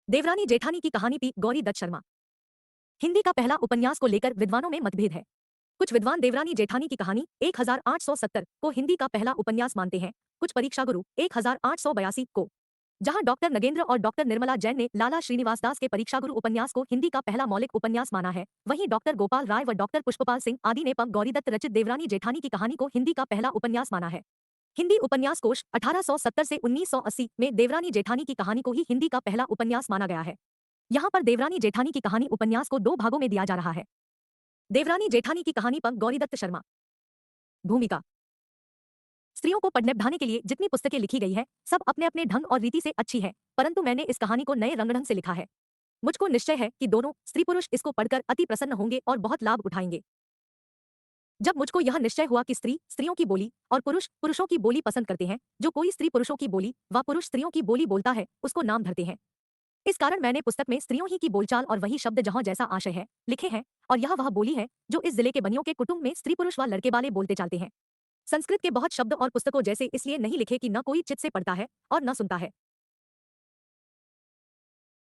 देवरानी जेठानी की कहानी पी गौरी दत्त शर्मा। हिंदी का पहला उपन्यास को लेकर विद्वानों में मतभेद है। कुछ विद्वान देवरानी जेठानी की कहानी 1870 को हिंदी का पहला उपन्यास मानते हैं, कुछ परीक्षा गुरु 1882 को। जहां डॉक्टर नगेंद्र और डॉक्टर निर्मला जैन ने लाला श्रीनिवास दास के परीक्षा गुरु उपन्यास को हिंदी का पहला मौलिक उपन्यास माना है, वहीं डॉक्टर गोपाल राय व डॉक्टर पुष्पपाल सिंह आदि ने पं गौरीदत्त रचित देवरानी जेठानी की कहानी को हिंदी का पहला उपन्यास माना है। हिंदी उपन्यास कोश 1870 से 1980 में देवरानी जेठानी की कहानी को ही हिंदी का पहला उपन्यास माना गया है। यहाँ पर देवरानी जेठानी की कहानी उपन्यास को दो भागों में दिया जा रहा है। देवरानी जेठानी की कहानी पर गौरीदत्त शर्मा। भूमिका। स्त्रियों को पढ़ने बढ़ाने के लिए जितनी पुस्तकें लिखी गई है, सब अपने अपने ढंग और रीति से अच्छी है, परंतु मैंने इस कहानी को नए रंग ढंग से लिखा है। मुझको निश्चय है कि दोनों स्त्री पुरुष इसको पढ़कर अति प्रसन्न होंगे और बहुत लाभ उठाएंगे। जब मुझको यह निश्चय हुआ कि स्त्री स्त्रियों की बोली और पुरुष पुरुषों की बोली पसंद करते हैं, जो कोई स्त्री पुरुषों की बोली व पुरुष स्त्रियों की बोली बोलता है, उसको नाम धरते हैं। इस कारण मैंने पुस्तक में स्त्रियों ही की बोलचाल और वही शब्द जहां जैसा आशय है लिखे हैं, और यह वह बोली है जो इस जिले के बनियों के कुटुंब में स्त्री पुरुष व लड़के वाले बोलते चलते हैं। संस्कृत के बहुत शब्द और पुस्तकों जैसे इसलिए नहीं लिखे कि न कोई चित्त से पढ़ता है और न सुनता है।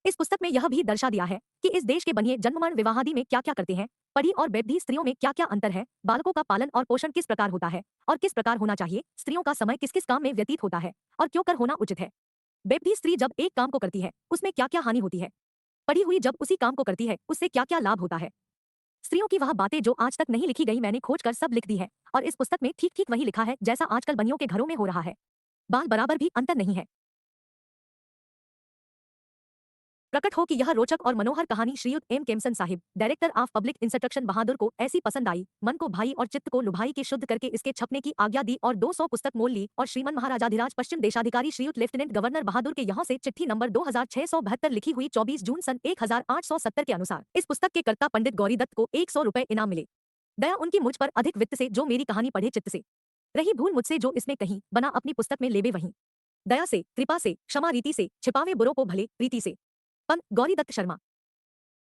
इस पुस्तक में यह भी दर्शा दिया है कि इस देश के बनिए जन्ममरण विवाहादि में क्या क्या करते हैं, पढ़ी और बेबधी स्त्रियों में क्या क्या अंतर है, बालकों का पालन और पोषण किस प्रकार होता है और किस प्रकार होना चाहिए, स्त्रियों का समय किस किस काम में व्यतीत होता है और क्यों कर होना उचित है। बेबधी स्त्री जब एक काम को करती है उसमें क्या क्या हानि होती है, पढ़ी हुई जब उसी काम को करती है उससे क्या क्या लाभ होता है। स्त्रियों की वह बातें जो आज तक नहीं लिखी गई मैंने खोज कर सब लिख दी है, और इस पुस्तक में ठीक ठीक वही लिखा है जैसा आजकल बनियों के घरों में हो रहा है। बाल बराबर भी अंतर नहीं है। प्रकट हो कि यह रोचक और मनोहर कहानी Shriyut M Kemson Sahib, director of public instruction Bahadur को ऐसी पसंद आई, मन को भाई और चित्त को लुभाई कि शुद्ध करके इसके छपने की आज्ञा दी और 200 पुस्तक मोल ली, और श्रीमन महाराजाधिराज पश्चिम देशाधिकारी श्रीयुत लेफ्टिनेंट गवर्नर बहादुर के यहाँ से चिट्ठी नंबर 2672 लिखी हुई 24 जून सन 1870 के अनुसार इस पुस्तक के कर्ता पंडित गौरीदत्त को 100 रुपए इनाम मिले। दया उनकी मुझ पर अधिक वित्त से जो मेरी कहानी पढ़े चित्त से, रही भूल मुझसे जो इसमें कहीं बना अपनी पुस्तक में लेवे वहीं। दया से, कृपा से, क्षमा रीति से, छिपावे बुरों को भले प्रीति से। पं गौरीदत्त शर्मा।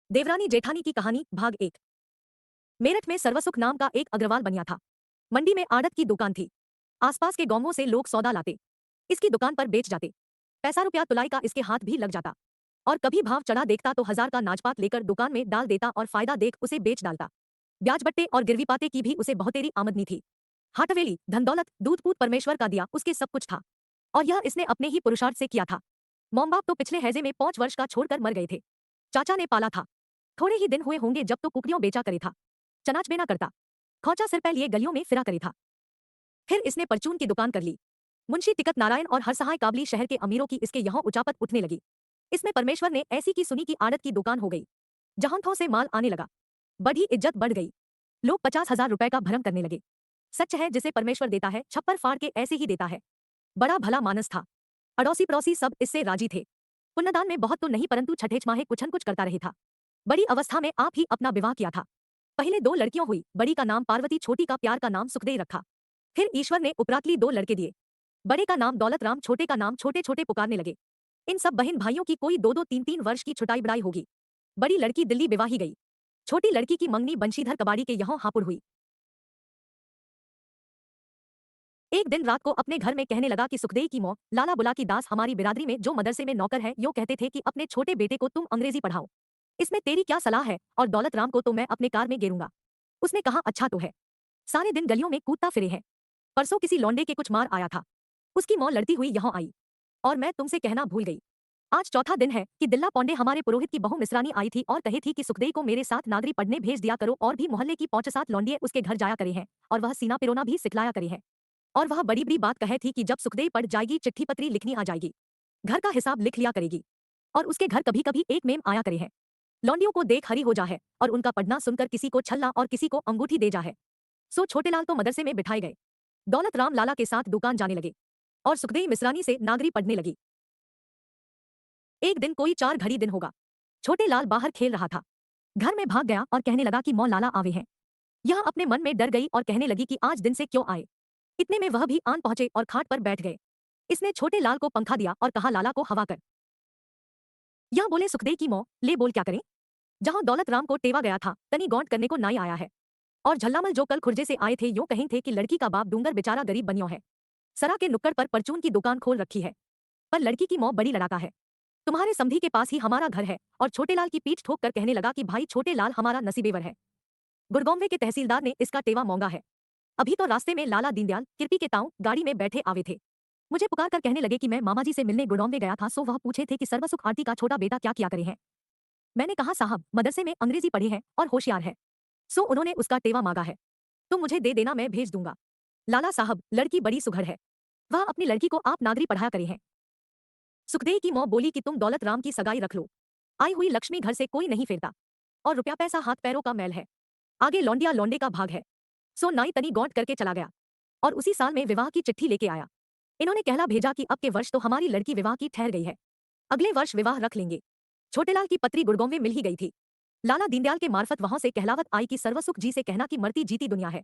देवरानी जेठानी की कहानी भाग 1। मेरठ में सर्वसुख नाम का एक अग्रवाल बनिया था। मंडी में आड़त की दुकान थी। आसपास के गांवों से लोग सौदा लाते, इसकी दुकान पर बेच जाते। पैसा रुपया तुलाई का इसके हाथ भी लग जाता, और कभी भाव चढ़ा देखता तो 1000 का नाजपात लेकर दुकान में डाल देता और फायदा देख उसे बेच डालता। ब्याज बट्टे और गिरवी पाते की भी उसे बहुतेरी आमदनी थी। हाटवेली, धन दौलत, दूध पूत परमेश्वर का दिया उसके सब कुछ था, और यह इसने अपने ही पुरुषार्थ से किया था। मॉम बाप तो पिछले हैजे में 5 वर्ष का छोड़कर मर गए थे। चाचा ने पाला था। थोड़े ही दिन हुए होंगे जब तो कुकड़ियों बेचा करे था, चनाच बेना करता, खौचा सिर पे लिए गलियों में फिरा करे था। फिर इसने परचून की दुकान कर ली। मुंशी टिकट नारायण और हरसहाय काबली शहर के अमीरों की इसके यहाँ उचापत उठने लगी। इसमें परमेश्वर ने ऐसी की सुनी की आड़त की दुकान हो गई। जहां थों से माल आने लगा, बड़ी इज्जत बढ़ गई। लोग 50,000 रुपए का भरम करने लगे। सच है जिसे परमेश्वर देता है छप्पर फाड़ के ऐसे ही देता है। बड़ा भला मानस था। अड़ोसी पड़ोसी सब इससे राजी थे। पुण्यदान में बहुत तो नहीं परंतु छठे छमाहे कुछन कुछ करता रही था। बड़ी अवस्था में आप ही अपना विवाह किया था। पहले 2 लड़कियों हुई, बड़ी का नाम पार्वती, छोटी का प्यार का नाम सुखदेई रखा। फिर ईश्वर ने उपरातली 2 लड़के दिए। बड़े का नाम दौलत राम, छोटे का नाम छोटे छोटे पुकारने लगे। इन सब बहन भाइयों की कोई 2-2 3-3 वर्ष की छुटाई बड़ाई होगी। बड़ी लड़की दिल्ली विवाही गई। छोटी लड़की की मंगनी बंशीधर कबाड़ी के यहाँ हापुड़ हुई। एक दिन रात को अपने घर में कहने लगा कि सुखदेई की मौ, लाला बुला की दास हमारी बिरादरी में जो मदरसे में नौकर है यो कहते थे कि अपने छोटे बेटे को तुम अंग्रेजी पढ़ाओ। इसमें तेरी क्या सलाह है, और दौलत राम को तो मैं अपने कार में गेरूंगा। उसने कहा अच्छा तो है। सारे दिन गलियों में कूदता फिरे है। परसों किसी लौंडे के कुछ मार आया था, उसकी मौ लड़ती हुई यहाँ आई, और मैं तुमसे कहना भूल गई। आज चौथा दिन है कि दिल्ला पौंडे हमारे पुरोहित की बहू मिश्रानी आई थी और कही थी कि सुखदेई को मेरे साथ नागरी पढ़ने भेज दिया करो, और भी मोहल्ले की 5-7 लौंडिये उसके घर जाया करे हैं, और वह सीना पिरोना भी सिखलाया करे है। और वह बड़ी बड़ी बात कहे थी कि जब सुखदेई पड़ जाएगी चिट्ठी पत्री लिखनी आ जाएगी, घर का हिसाब लिख लिया करेगी, और उसके घर कभी कभी एक मेम आया करे है। लौंडियों को देख हरी हो जा है, और उनका पढ़ना सुनकर किसी को छल्ला और किसी को अंगूठी दे जा है। सो छोटेलाल तो मदरसे में बिठाए गए। दौलत राम लाला के साथ दुकान जाने लगे, और सुखदेई मिश्रानी से नागरी पढ़ने लगी। एक दिन कोई 4 घड़ी दिन होगा, छोटे लाल बाहर खेल रहा था। घर में भाग गया और कहने लगा कि मौ लाला आवे हैं। यह अपने मन में डर गई और कहने लगी कि आज दिन से क्यों आए। इतने में वह भी आन पहुंचे और खाट पर बैठ गए। इसने छोटे लाल को पंखा दिया और कहा लाला को हवा कर। यह बोले सुखदेई की मौ, ले बोल क्या करें। जहां दौलत राम को टेवा गया था तनी गौंट करने को नाई आया है, और झल्लामल जो कल खुर्जे से आए थे यूं कहीं थे कि लड़की का बाप डूंगर बेचारा गरीब बनियो है। सरा के नुक्कड़ पर परचून की दुकान खोल रखी है, पर लड़की की मौ बड़ी लड़ाका है। तुम्हारे समधी के पास ही हमारा घर है और छोटे लाल की पीठ ठोक कर कहने लगा कि भाई छोटे लाल हमारा नसीबेवर है। गुड़गांव के तहसीलदार ने इसका टेवा मांगा है। अभी तो रास्ते में लाला दीनदयाल किरपी के ताऊ गाड़ी में बैठे आवे थे। मुझे पुकार कर कहने लगे कि मैं मामा जी से मिलने गुड़गांव गया था, सो वह पूछे थे कि सर्वसुख आरती का छोटा बेटा क्या किया करे हैं। मैंने कहा साहब मदरसे में अंग्रेजी पढ़े हैं और होशियार है, सो उन्होंने उसका टेवा मांगा है, तो मुझे दे देना, मैं भेज दूंगा। लाला साहब लड़की बड़ी सुघड़ है, वह अपनी लड़की को आप नागरी पढ़ाया करे हैं। सुखदेव की मौं बोली कि तुम दौलत राम की सगाई रख लो, आई हुई लक्ष्मी घर से कोई नहीं फेरता, और रुपया पैसा हाथ पैरों का मैल है, आगे लौंडिया लौंडे का भाग है। सो नाई तनी गौंट करके चला गया और उसी साल में विवाह की चिट्ठी लेके आया। इन्होंने कहला भेजा कि अब के वर्ष तो हमारी लड़की विवाह की ठहर गई है, अगले वर्ष विवाह रख लेंगे। छोटेलाल की पत्री गुड़गांव में मिल ही गई थी। लाला दीनदयाल के मार्फत वहां से कहलावत आई कि सर्वसुख जी से कहना कि मरती जीती दुनिया है,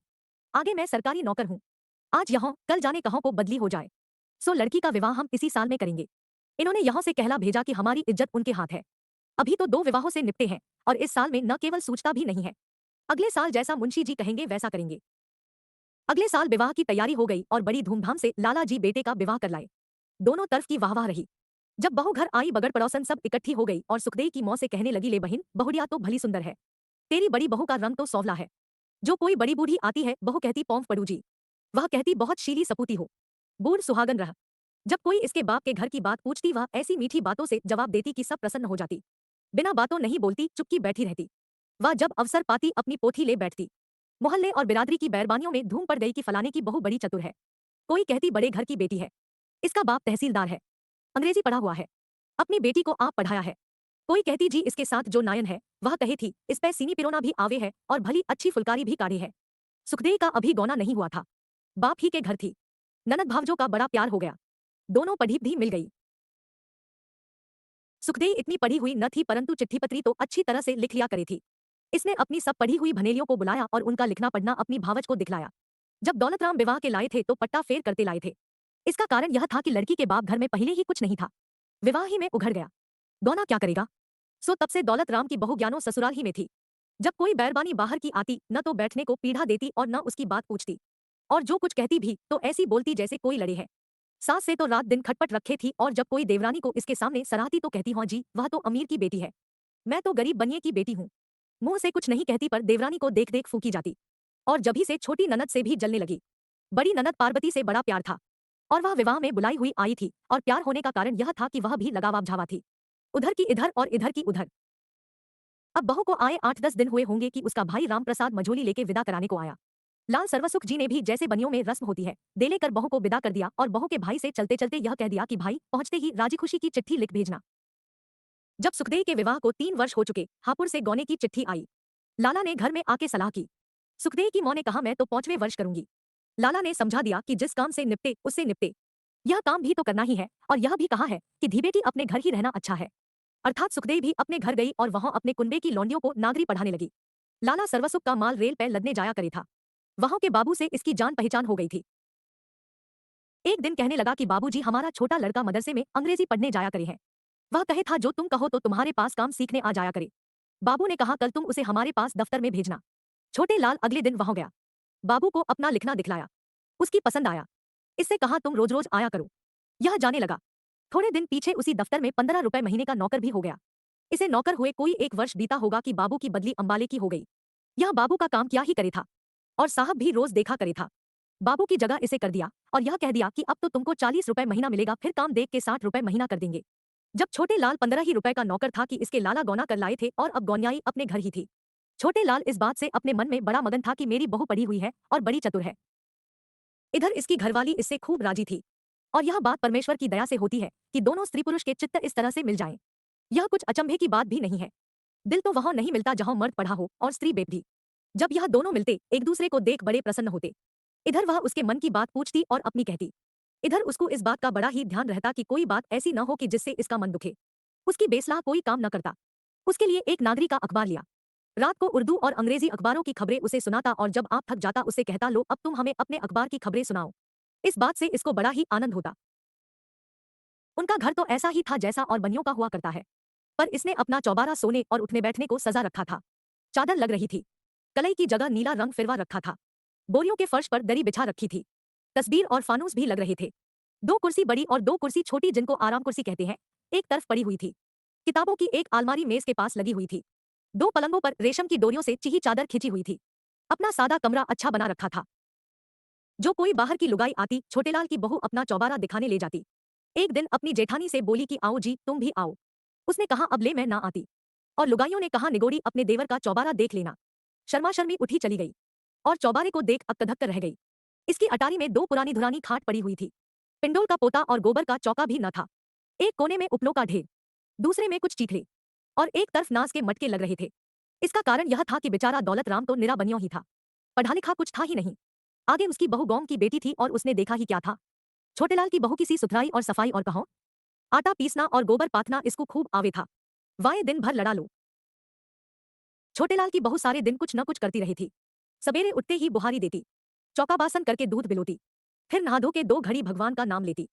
आगे मैं सरकारी नौकर हूँ, आज यहाँ कल जाने कहाँ को बदली हो जाए, सो लड़की का विवाह हम इसी साल में करेंगे। इन्होंने यहाँ से कहला भेजा कि हमारी इज्जत उनके हाथ है, अभी तो 2 विवाहों से निपटे हैं और इस साल में न केवल सूचता भी नहीं है, अगले साल जैसा मुंशी जी कहेंगे वैसा करेंगे। अगले साल विवाह की तैयारी हो गई और बड़ी धूमधाम से लाला जी बेटे का विवाह कर लाए। दोनों तरफ की वाहवाह रही। जब बहू घर आई बगड़ पड़ोसन सब इकट्ठी हो गई और सुखदेव की मौं से कहने लगी, ले बहिन बहुड़िया तो भली सुंदर है, तेरी बड़ी बहू का रंग तो सौवला है। जो कोई बड़ी बूढ़ी आती है बहू कहती पौंफ पड़ू जी, वह कहती बहुत शीली सपूती हो, बूढ़ सुहागन रह। जब कोई इसके बाप के घर की बात पूछती वह ऐसी मीठी बातों से जवाब देती कि सब प्रसन्न हो जाती, बिना बातों नहीं बोलती, चुपकी बैठी रहती। वह जब अवसर पाती अपनी पोथी ले बैठती। मोहल्ले और बिरादरी की बैरबानियों में धूम पड़ गई कि फलाने की बहू बड़ी चतुर है, कोई कहती बड़े घर की बेटी है, इसका बाप तहसीलदार है, अंग्रेजी पढ़ा हुआ है, अपनी बेटी को आप पढ़ाया है। कोई कहती जी इसके साथ जो नायन है वह कहे थी इस पे सीनी पिरोना भी आवे है और भली अच्छी फुलकारी भी काढ़ी है। सुखदेव का अभी गौना नहीं हुआ था, बाप ही के घर थी। ननद भावजों का बड़ा प्यार हो गया, दोनों पढ़ी भी मिल गई। सुखदेव इतनी पढ़ी हुई न थी परंतु चिट्ठी पत्री तो अच्छी तरह से लिख लिया करी थी। इसने अपनी सब पढ़ी हुई भनेलियों को बुलाया और उनका लिखना पढ़ना अपनी भावज को दिखलाया। जब दौलतराम विवाह के लाए थे तो पट्टा फेर करते लाए थे। इसका कारण यह था कि लड़की के बाप घर में पहले ही कुछ नहीं था, विवाह ही में उघड़ गया, गौना क्या करेगा। सो तब से दौलतराम की बहू ज्ञानो ससुराल ही में थी। जब कोई बैरबानी बाहर की आती न तो बैठने को पीढ़ा देती और न उसकी बात पूछती, और जो कुछ कहती भी तो ऐसी बोलती जैसे कोई लड़े है। सास से तो रात दिन खटपट रखे थी और जब कोई देवरानी को इसके सामने सराहती तो कहती हाँ जी वह तो अमीर की बेटी है, मैं तो गरीब बनिए की बेटी हूँ। मुंह से कुछ नहीं कहती पर देवरानी को देख देख फूकी जाती और जभी से छोटी ननद से भी जलने लगी। बड़ी ननद पार्वती से बड़ा प्यार था और वह विवाह में बुलाई हुई आई थी और प्यार होने का कारण यह था कि वह भी लगावाब थी, उधर की इधर और इधर की उधर। अब बहू को आए 8-10 दिन हुए होंगे कि उसका भाई रामप्रसाद मझोली लेके विदा कराने को आया। लाल सर्वसुख जी ने भी जैसे बनियों में रस्म होती है दे लेकर बहू को विदा कर दिया और बहू के भाई से चलते चलते यह कह दिया कि भाई पहुंचते ही राजी खुशी की चिट्ठी लिख भेजना। जब सुखदेव के विवाह को 3 वर्ष हो चुके हापुड़ से गौने की चिट्ठी आई। लाला ने घर में आके सलाह की। सुखदेव की मौं ने कहा मैं तो 5वें वर्ष करूंगी। लाला ने समझा दिया कि जिस काम से निपटे उससे निपटे, यह काम भी तो करना ही है और यह भी कहा है कि धीबेटी अपने घर ही रहना अच्छा है। अर्थात सुखदेव भी अपने घर गई और वहां अपने कुनबे की लौंडियों को नागरी पढ़ाने लगी। लाला सर्वसुख का माल रेल पे लदने जाया करे था, वहां के बाबू से इसकी जान पहचान हो गई थी। एक दिन कहने लगा कि बाबूजी हमारा छोटा लड़का मदरसे में अंग्रेजी पढ़ने जाया करे है, वह कहे था जो तुम कहो तो तुम्हारे पास काम सीखने आ जाया करे। बाबू ने कहा कल तुम उसे हमारे पास दफ्तर में भेजना। छोटे लाल अगले दिन वहां गया, बाबू को अपना लिखना दिखलाया, उसकी पसंद आया, इससे कहा तुम रोज रोज आया करो। यह जाने लगा। थोड़े दिन पीछे उसी दफ्तर में 15 रुपए महीने का नौकर भी हो गया। इसे नौकर हुए कोई 1 वर्ष बीता होगा कि बाबू की बदली अंबाले की हो गई। यह बाबू का काम क्या ही करे था और साहब भी रोज देखा करे था। बाबू की जगह इसे कर दिया और यह कह दिया कि अब तो तुमको 40 रुपए महीना मिलेगा, फिर काम देख के 60 रुपए महीना कर देंगे। जब छोटे लाल 15 ही रुपए का नौकर था कि इसके लाला गौना कर लाए थे और अब गौनियाई अपने घर ही थी। छोटे लाल इस बात से अपने मन में बड़ा मगन था कि मेरी बहू पढ़ी हुई है और बड़ी चतुर है। इधर इसकी घरवाली इससे खूब राजी थी और यह बात परमेश्वर की दया से होती है कि दोनों स्त्री पुरुष के चित्त इस तरह से मिल जाएं। यह कुछ अचंभे की बात भी नहीं है। दिल तो वहां नहीं मिलता जहां मर्द पढ़ा हो और स्त्री बेपढ़ी। जब यह दोनों मिलते एक दूसरे को देख बड़े प्रसन्न होते। इधर वह उसके मन की बात पूछती और अपनी कहती, इधर उसको इस बात का बड़ा ही ध्यान रहता कि कोई बात ऐसी न हो कि जिससे इसका मन दुखे। उसकी बेसलाह कोई काम न करता। उसके लिए एक नागरी का अखबार लिया, रात को उर्दू और अंग्रेजी अखबारों की खबरें उसे सुनाता और जब आप थक जाता उससे कहता लो अब तुम हमें अपने अखबार की खबरें सुनाओ। इस बात से इसको बड़ा ही आनंद होता। उनका घर तो ऐसा ही था जैसा और बनियों का हुआ करता है, पर इसने अपना चौबारा सोने और उठने बैठने को सजा रखा था। चादर लग रही थी, कलई की जगह नीला रंग फिरवा रखा था, बोरियों के फर्श पर दरी बिछा रखी थी, तस्बीर और फानूस भी लग रहे थे। 2 कुर्सी बड़ी और 2 कुर्सी छोटी जिनको आराम कुर्सी कहते हैं, एक तरफ पड़ी हुई थी। किताबों की एक अलमारी मेज के पास लगी हुई थी। दो पलंगों पर रेशम की डोरियों से चिही चादर खिंची हुई थी। अपना सादा कमरा अच्छा बना रखा था। जो कोई बाहर की लुगाई आती, छोटेलाल की बहू अपना चौबारा दिखाने ले जाती। एक दिन अपनी जेठानी से बोली कि आओ जी, तुम भी आओ। उसने कहा अब ले मैं ना आती। और लुगाइयों ने कहा निगोड़ी अपने देवर का चौबारा देख लेना। शर्मा शर्मी उठी चली गई और चौबारे को देख अक्कधक्क कर रह गई। इसकी अटारी में दो पुरानी धुरानी खाट पड़ी हुई थी। पिंडोल का पोता और गोबर का चौका भी न था। एक कोने में उपलों का ढेर, दूसरे में कुछ चीथड़े और एक तरफ नास के मटके लग रहे थे। इसका कारण यह था कि बेचारा दौलत राम तो निरा बनियों ही था, पढ़ा लिखा कुछ था ही नहीं। आगे उसकी बहू गांव की बेटी थी और उसने देखा ही क्या था। छोटेलाल की बहू की सी सुथराई और सफाई और कहो आटा पीसना और गोबर पाथना इसको खूब आवे था। वाए दिन भर लड़ा लो। छोटेलाल की बहू सारे दिन कुछ न कुछ करती रही थी। सवेरे उठते ही बुहारी देती, चौका बासन करके दूध बिलोती, फिर नहा धो के 2 घड़ी भगवान का नाम लेती,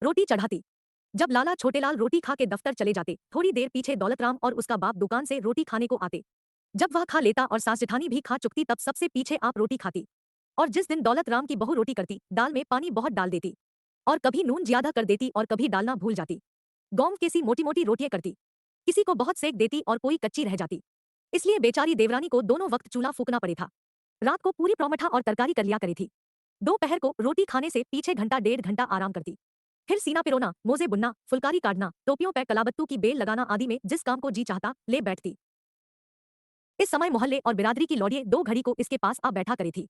रोटी चढ़ाती। जब लाला छोटेलाल रोटी खा के दफ्तर चले जाते, थोड़ी देर पीछे दौलतराम और उसका बाप दुकान से रोटी खाने को आते। जब वह खा लेता और सास जेठानी भी खा चुकती तब सबसे पीछे आप रोटी खाती। और जिस दिन दौलतराम की बहू रोटी करती, दाल में पानी बहुत डाल देती और कभी नून ज्यादा कर देती और कभी डालना भूल जाती। गौम कैसी मोटी मोटी रोटियां करती, किसी को बहुत सेक देती और कोई कच्ची रह जाती। इसलिए बेचारी देवरानी को दोनों वक्त चूल्हा फूकना पड़े था। रात को पूरी परोमठा और तरकारी कर लिया करी थी। दोपहर को रोटी खाने से पीछे घंटा 1.5 घंटा आराम करती। फिर सीना पिरोना, मोजे बुनना, फुलकारी काटना, टोपियों पर कलाबत्तू की बेल लगाना आदि में जिस काम को जी चाहता ले बैठती। इस समय मोहल्ले और बिरादरी की लौड़िये 2 घड़ी को इसके पास आ बैठा करी थी।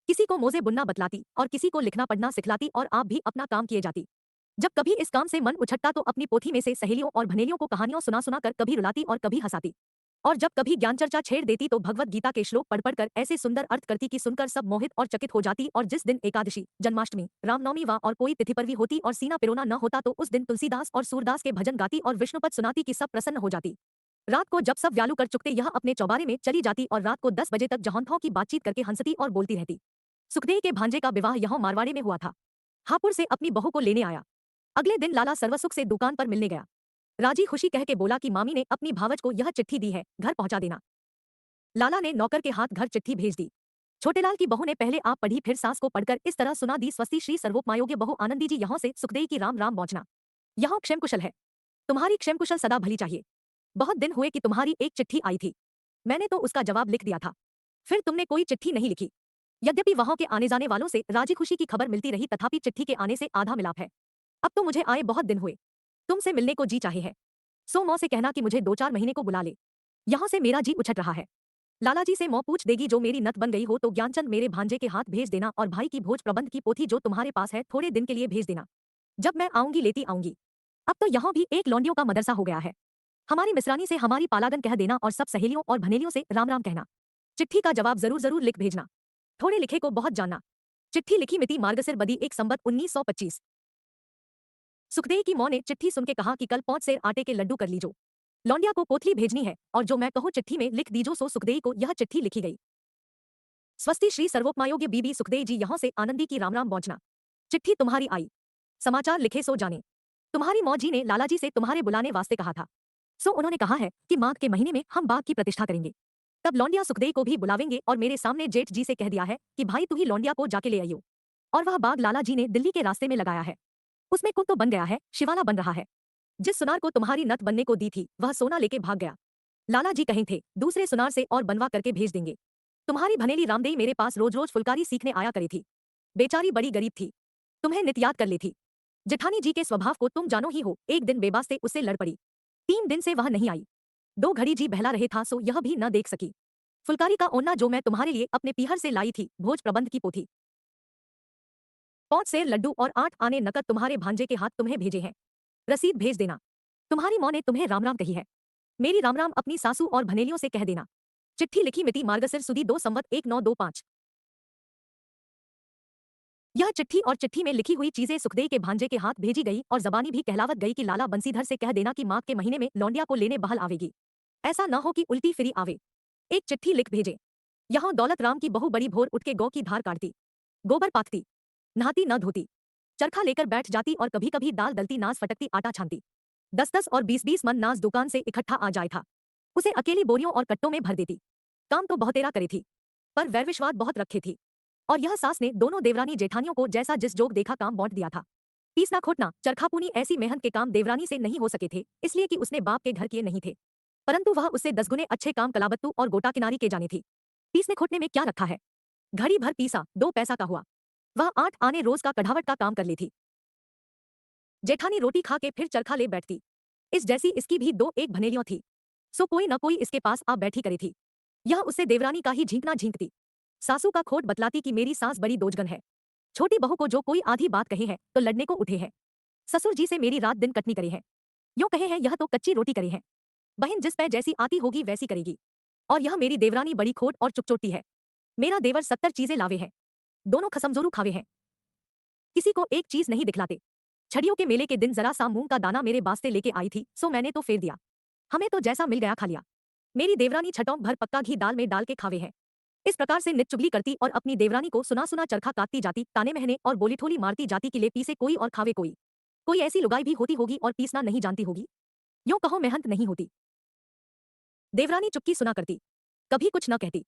किसी को मोजे बुनना बतलाती और किसी को लिखना पढ़ना सिखलाती और आप भी अपना काम किए जाती। जब कभी इस काम से मन उछटता तो अपनी पोथी में से सहेलियों और भनेलियों को कहानियां सुना सुना कर कभी रुलाती और कभी हंसाती। और जब कभी ज्ञान चर्चा छेड़ देती तो भगवत गीता के श्लोक पढ़ पढ़ कर ऐसे सुंदर अर्थ करती कि सुनकर सब मोहित और चकित हो जाती। और जिस दिन एकादशी, जन्माष्टमी, रामनवमी व और कोई तिथि पर्वी होती और सीना पिरोना न होता तो उस दिन तुलसीदास और सूरदास के भजन गाती और विष्णुपद सुनाती कि सब प्रसन्न हो जाती। रात को जब सब व्यालू कर चुकते यह अपने चौबारे में चली जाती और रात को 10 बजे तक जहांथों की बातचीत करके हंसती और बोलती रहती। सुखदेव के भांजे का विवाह यहाँ मारवाड़े में हुआ था। हापुड़ से अपनी बहू को लेने आया। अगले दिन लाला सर्वसुख से दुकान पर मिलने गया। राजी खुशी कह के बोला कि मामी ने अपनी भावज को यह चिट्ठी दी है, घर पहुंचा देना। लाला ने नौकर के हाथ घर चिट्ठी भेज दी। छोटेलाल की बहू ने पहले आप पढ़ी फिर सास को पढ़कर इस तरह सुना दी। स्वस्ति श्री सर्वोपमायोग्य बहू आनंदी जी यहाँ से सुखदेव की राम राम पहुंचना। यहाँ क्षेम कुशल है। तुम्हारी क्षेम कुशल सदा भली चाहिए। बहुत दिन हुए कि तुम्हारी एक चिट्ठी आई थी, मैंने तो उसका जवाब लिख दिया था। फिर तुमने कोई चिट्ठी नहीं लिखी। यद्यपि वहां के आने जाने वालों से राजी खुशी की खबर मिलती रही तथापि चिट्ठी के आने से आधा मिलाप है। अब तो मुझे आए बहुत दिन हुए, तुमसे मिलने को जी चाहे है। सो मौ से कहना कि मुझे 2-4 महीने को बुला ले। यहाँ से मेरा जी उछट रहा है। लाला जी से मौ पूछ देगी जो मेरी नत बन गई हो तो ज्ञानचंद मेरे भांजे के हाथ भेज देना और भाई की भोज प्रबंध की पोथी जो तुम्हारे पास है थोड़े दिन के लिए भेज देना। जब मैं आऊंगी लेती आऊंगी। अब तो यहाँ भी एक लौंडियों का मदरसा हो गया है। हमारी मिसरानी से हमारी पालागन कह देना और सब सहेलियों और भनेलियों से राम राम कहना। चिट्ठी का जवाब जरूर जरूर लिख भेजना। थोड़े लिखे को बहुत जानना। चिट्ठी लिखी मिति मार्गसिर बदी 1 संबत 1925। सुखदेव की मौ ने चिट्ठी सुन के कहा कि कल 5 सेर आटे के लड्डू कर लीजो। लौंडिया को पोथली भेजनी है और जो मैं कहूँ चिट्ठी में लिख दीजो। सो सुखदेव को यह चिट्ठी लिखी गई। स्वस्ति श्री सर्वोपमायोग्य बीबी सुखदेव जी यहाँ से आनंदी की राम राम पहुंचना। चिट्ठी तुम्हारी आई, समाचार लिखे सो जाने। तुम्हारी मौ जी ने लालाजी से तुम्हारे बुलाने वास्ते कहा था। सो उन्होंने कहा है कि माघ के महीने में हम बाग की प्रतिष्ठा करेंगे। तब लौंडिया सुखदेव को भी बुलावेंगे और मेरे सामने जेठ जी से कह दिया है कि भाई तू ही लौंडिया को जाके ले आइयो। और वह बाग लाला जी ने दिल्ली के रास्ते में लगाया है। उसमें कुल तो बन गया है, शिवाला बन रहा है। जिस सुनार को तुम्हारी नत बनने को दी थी वह सोना लेके भाग गया। लाला जी कहीं थे दूसरे सुनार से और बनवा करके भेज देंगे। तुम्हारी भनेली रामदेई मेरे पास रोज रोज फुलकारी सीखने आया करी थी। बेचारी बड़ी गरीब थी, तुम्हें नित याद कर ली थी। जेठानी जी के स्वभाव को तुम जानो ही हो। एक दिन बेबास्ते उससे लड़ पड़ी। 3 दिन से वह नहीं आई। 2 घड़ी जी बहला रहे था सो यह भी न देख सकी। फुलकारी का ओना जो मैं तुम्हारे लिए अपने पीहर से लाई थी, भोज प्रबंध की पोथी, 5 सेर लड्डू और 8 आने नकद तुम्हारे भांजे के हाथ तुम्हें भेजे हैं। रसीद भेज देना। तुम्हारी मौ ने तुम्हें राम राम कही है। मेरी राम राम अपनी सासू और भनेलियों से कह देना। चिट्ठी लिखी मिति मार्गसिर सुदी 2 संवत 1925। यह चिट्ठी और चिट्ठी में लिखी हुई चीजें सुखदेव के भांजे के हाथ भेजी गई और जबानी भी कहलावत गई कि लाला बंसीधर से कह देना कि माघ के महीने में लौंडिया को लेने बहल आवेगी। ऐसा न हो कि उल्टी फिरी आवे। एक चिट्ठी लिख भेजे। यहाँ दौलत राम की बहू बड़ी भोर उठ के गौ की धार काटती, गोबर पाथती, नहाती न धोती, चरखा लेकर बैठ जाती और कभी कभी दाल दलती, नाज फटकती, आटा छानती। 10-10 और 20-20 मन नाज दुकान से इकट्ठा आ जाए था। उसे अकेली बोरियों और कट्टों में भर देती। काम तो बहुतेरा करे थी पर वैरविश्वाद बहुत रखे थी। और यह सास ने दोनों देवरानी जेठानियों को जैसा जिस जोग देखा काम बांट दिया था। पीसना खोटना चरखापूनी ऐसी मेहनत के काम देवरानी से नहीं हो सके थे, इसलिए कि उसने बाप के घर किए नहीं थे, परंतु वह उससे 10 गुने अच्छे काम कलाबत्तू और गोटा किनारी के जाने थी। पीसने खोटने में क्या रखा है, घड़ी भर पीसा 2 पैसा का हुआ। वह 8 आने रोज का कढ़ावट का काम कर लेती। जेठानी रोटी खा के फिर चरखा ले बैठती। इस जैसी इसकी भी 2 एक भनेलियों थी, सो कोई न कोई इसके पास आ बैठी करे थी। यह उससे देवरानी का ही झींकना झींकती। सासू का खोट बतलाती कि मेरी सास बड़ी दोजगन है, छोटी बहू को जो कोई आधी बात कहे है तो लड़ने को उठे है। ससुर जी से मेरी रात दिन कटनी करे है, यूं कहे हैं यह तो कच्ची रोटी करे है, बहन जिस पे जैसी आती होगी वैसी करेगी। और यह मेरी देवरानी बड़ी खोट और चुपचोटी है। मेरा देवर 70 चीजें लावे है, दोनों खसमजोरू खावे हैं, किसी को एक चीज नहीं दिखलाते। छड़ियों के मेले के दिन जरा सा मूंग का दाना मेरे वास्ते लेके आई थी, सो मैंने तो फेर दिया, हमें तो जैसा मिल गया खा लिया। मेरी देवरानी छटों भर पक्का घी दाल में डाल के खावे है। इस प्रकार से नित चुगली करती और अपनी देवरानी को सुना सुना चरखा काटती जाती, ताने महने और बोली ठोली मारती जाती कि ले पीसे कोई और खावे कोई। कोई ऐसी लुगाई भी होती होगी और पीसना नहीं जानती होगी, यूं कहो मेहनत नहीं होती। देवरानी चुपकी सुना करती, कभी कुछ न कहती।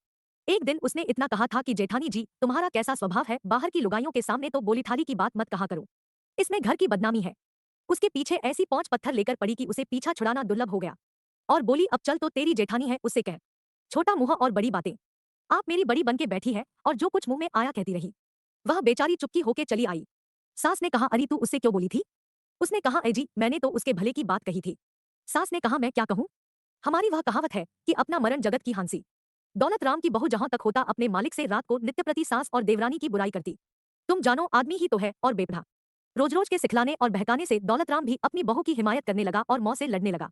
एक दिन उसने इतना कहा था कि जेठानी जी तुम्हारा कैसा स्वभाव है, बाहर की लुगाइयों के सामने तो बोली थाली की बात मत कहा करो, इसमें घर की बदनामी है। उसके पीछे ऐसी पौंच पत्थर लेकर पड़ी कि उसे पीछा छुड़ाना दुर्लभ हो गया, और बोली अब चल तो तेरी जेठानी है उससे कह, छोटा मुंह और बड़ी बातें, आप मेरी बड़ी बन के बैठी है और जो कुछ मुंह में आया कहती रही। वह बेचारी चुपकी होके चली आई। सास ने कहा अरे तू उससे क्यों बोली थी? उसने कहा ए जी मैंने तो उसके भले की बात कही थी। सास ने कहा मैं क्या कहूँ, हमारी वह कहावत है कि अपना मरण जगत की हांसी। दौलत राम की बहू जहां तक होता अपने मालिक से रात को नित्य प्रति सास और देवरानी की बुराई करती। तुम जानो आदमी ही तो है और बेपढ़ा। रोज रोज के सिखलाने और बहकाने से दौलत राम भी अपनी बहू की हिमायत करने लगा और मौत से लड़ने लगा।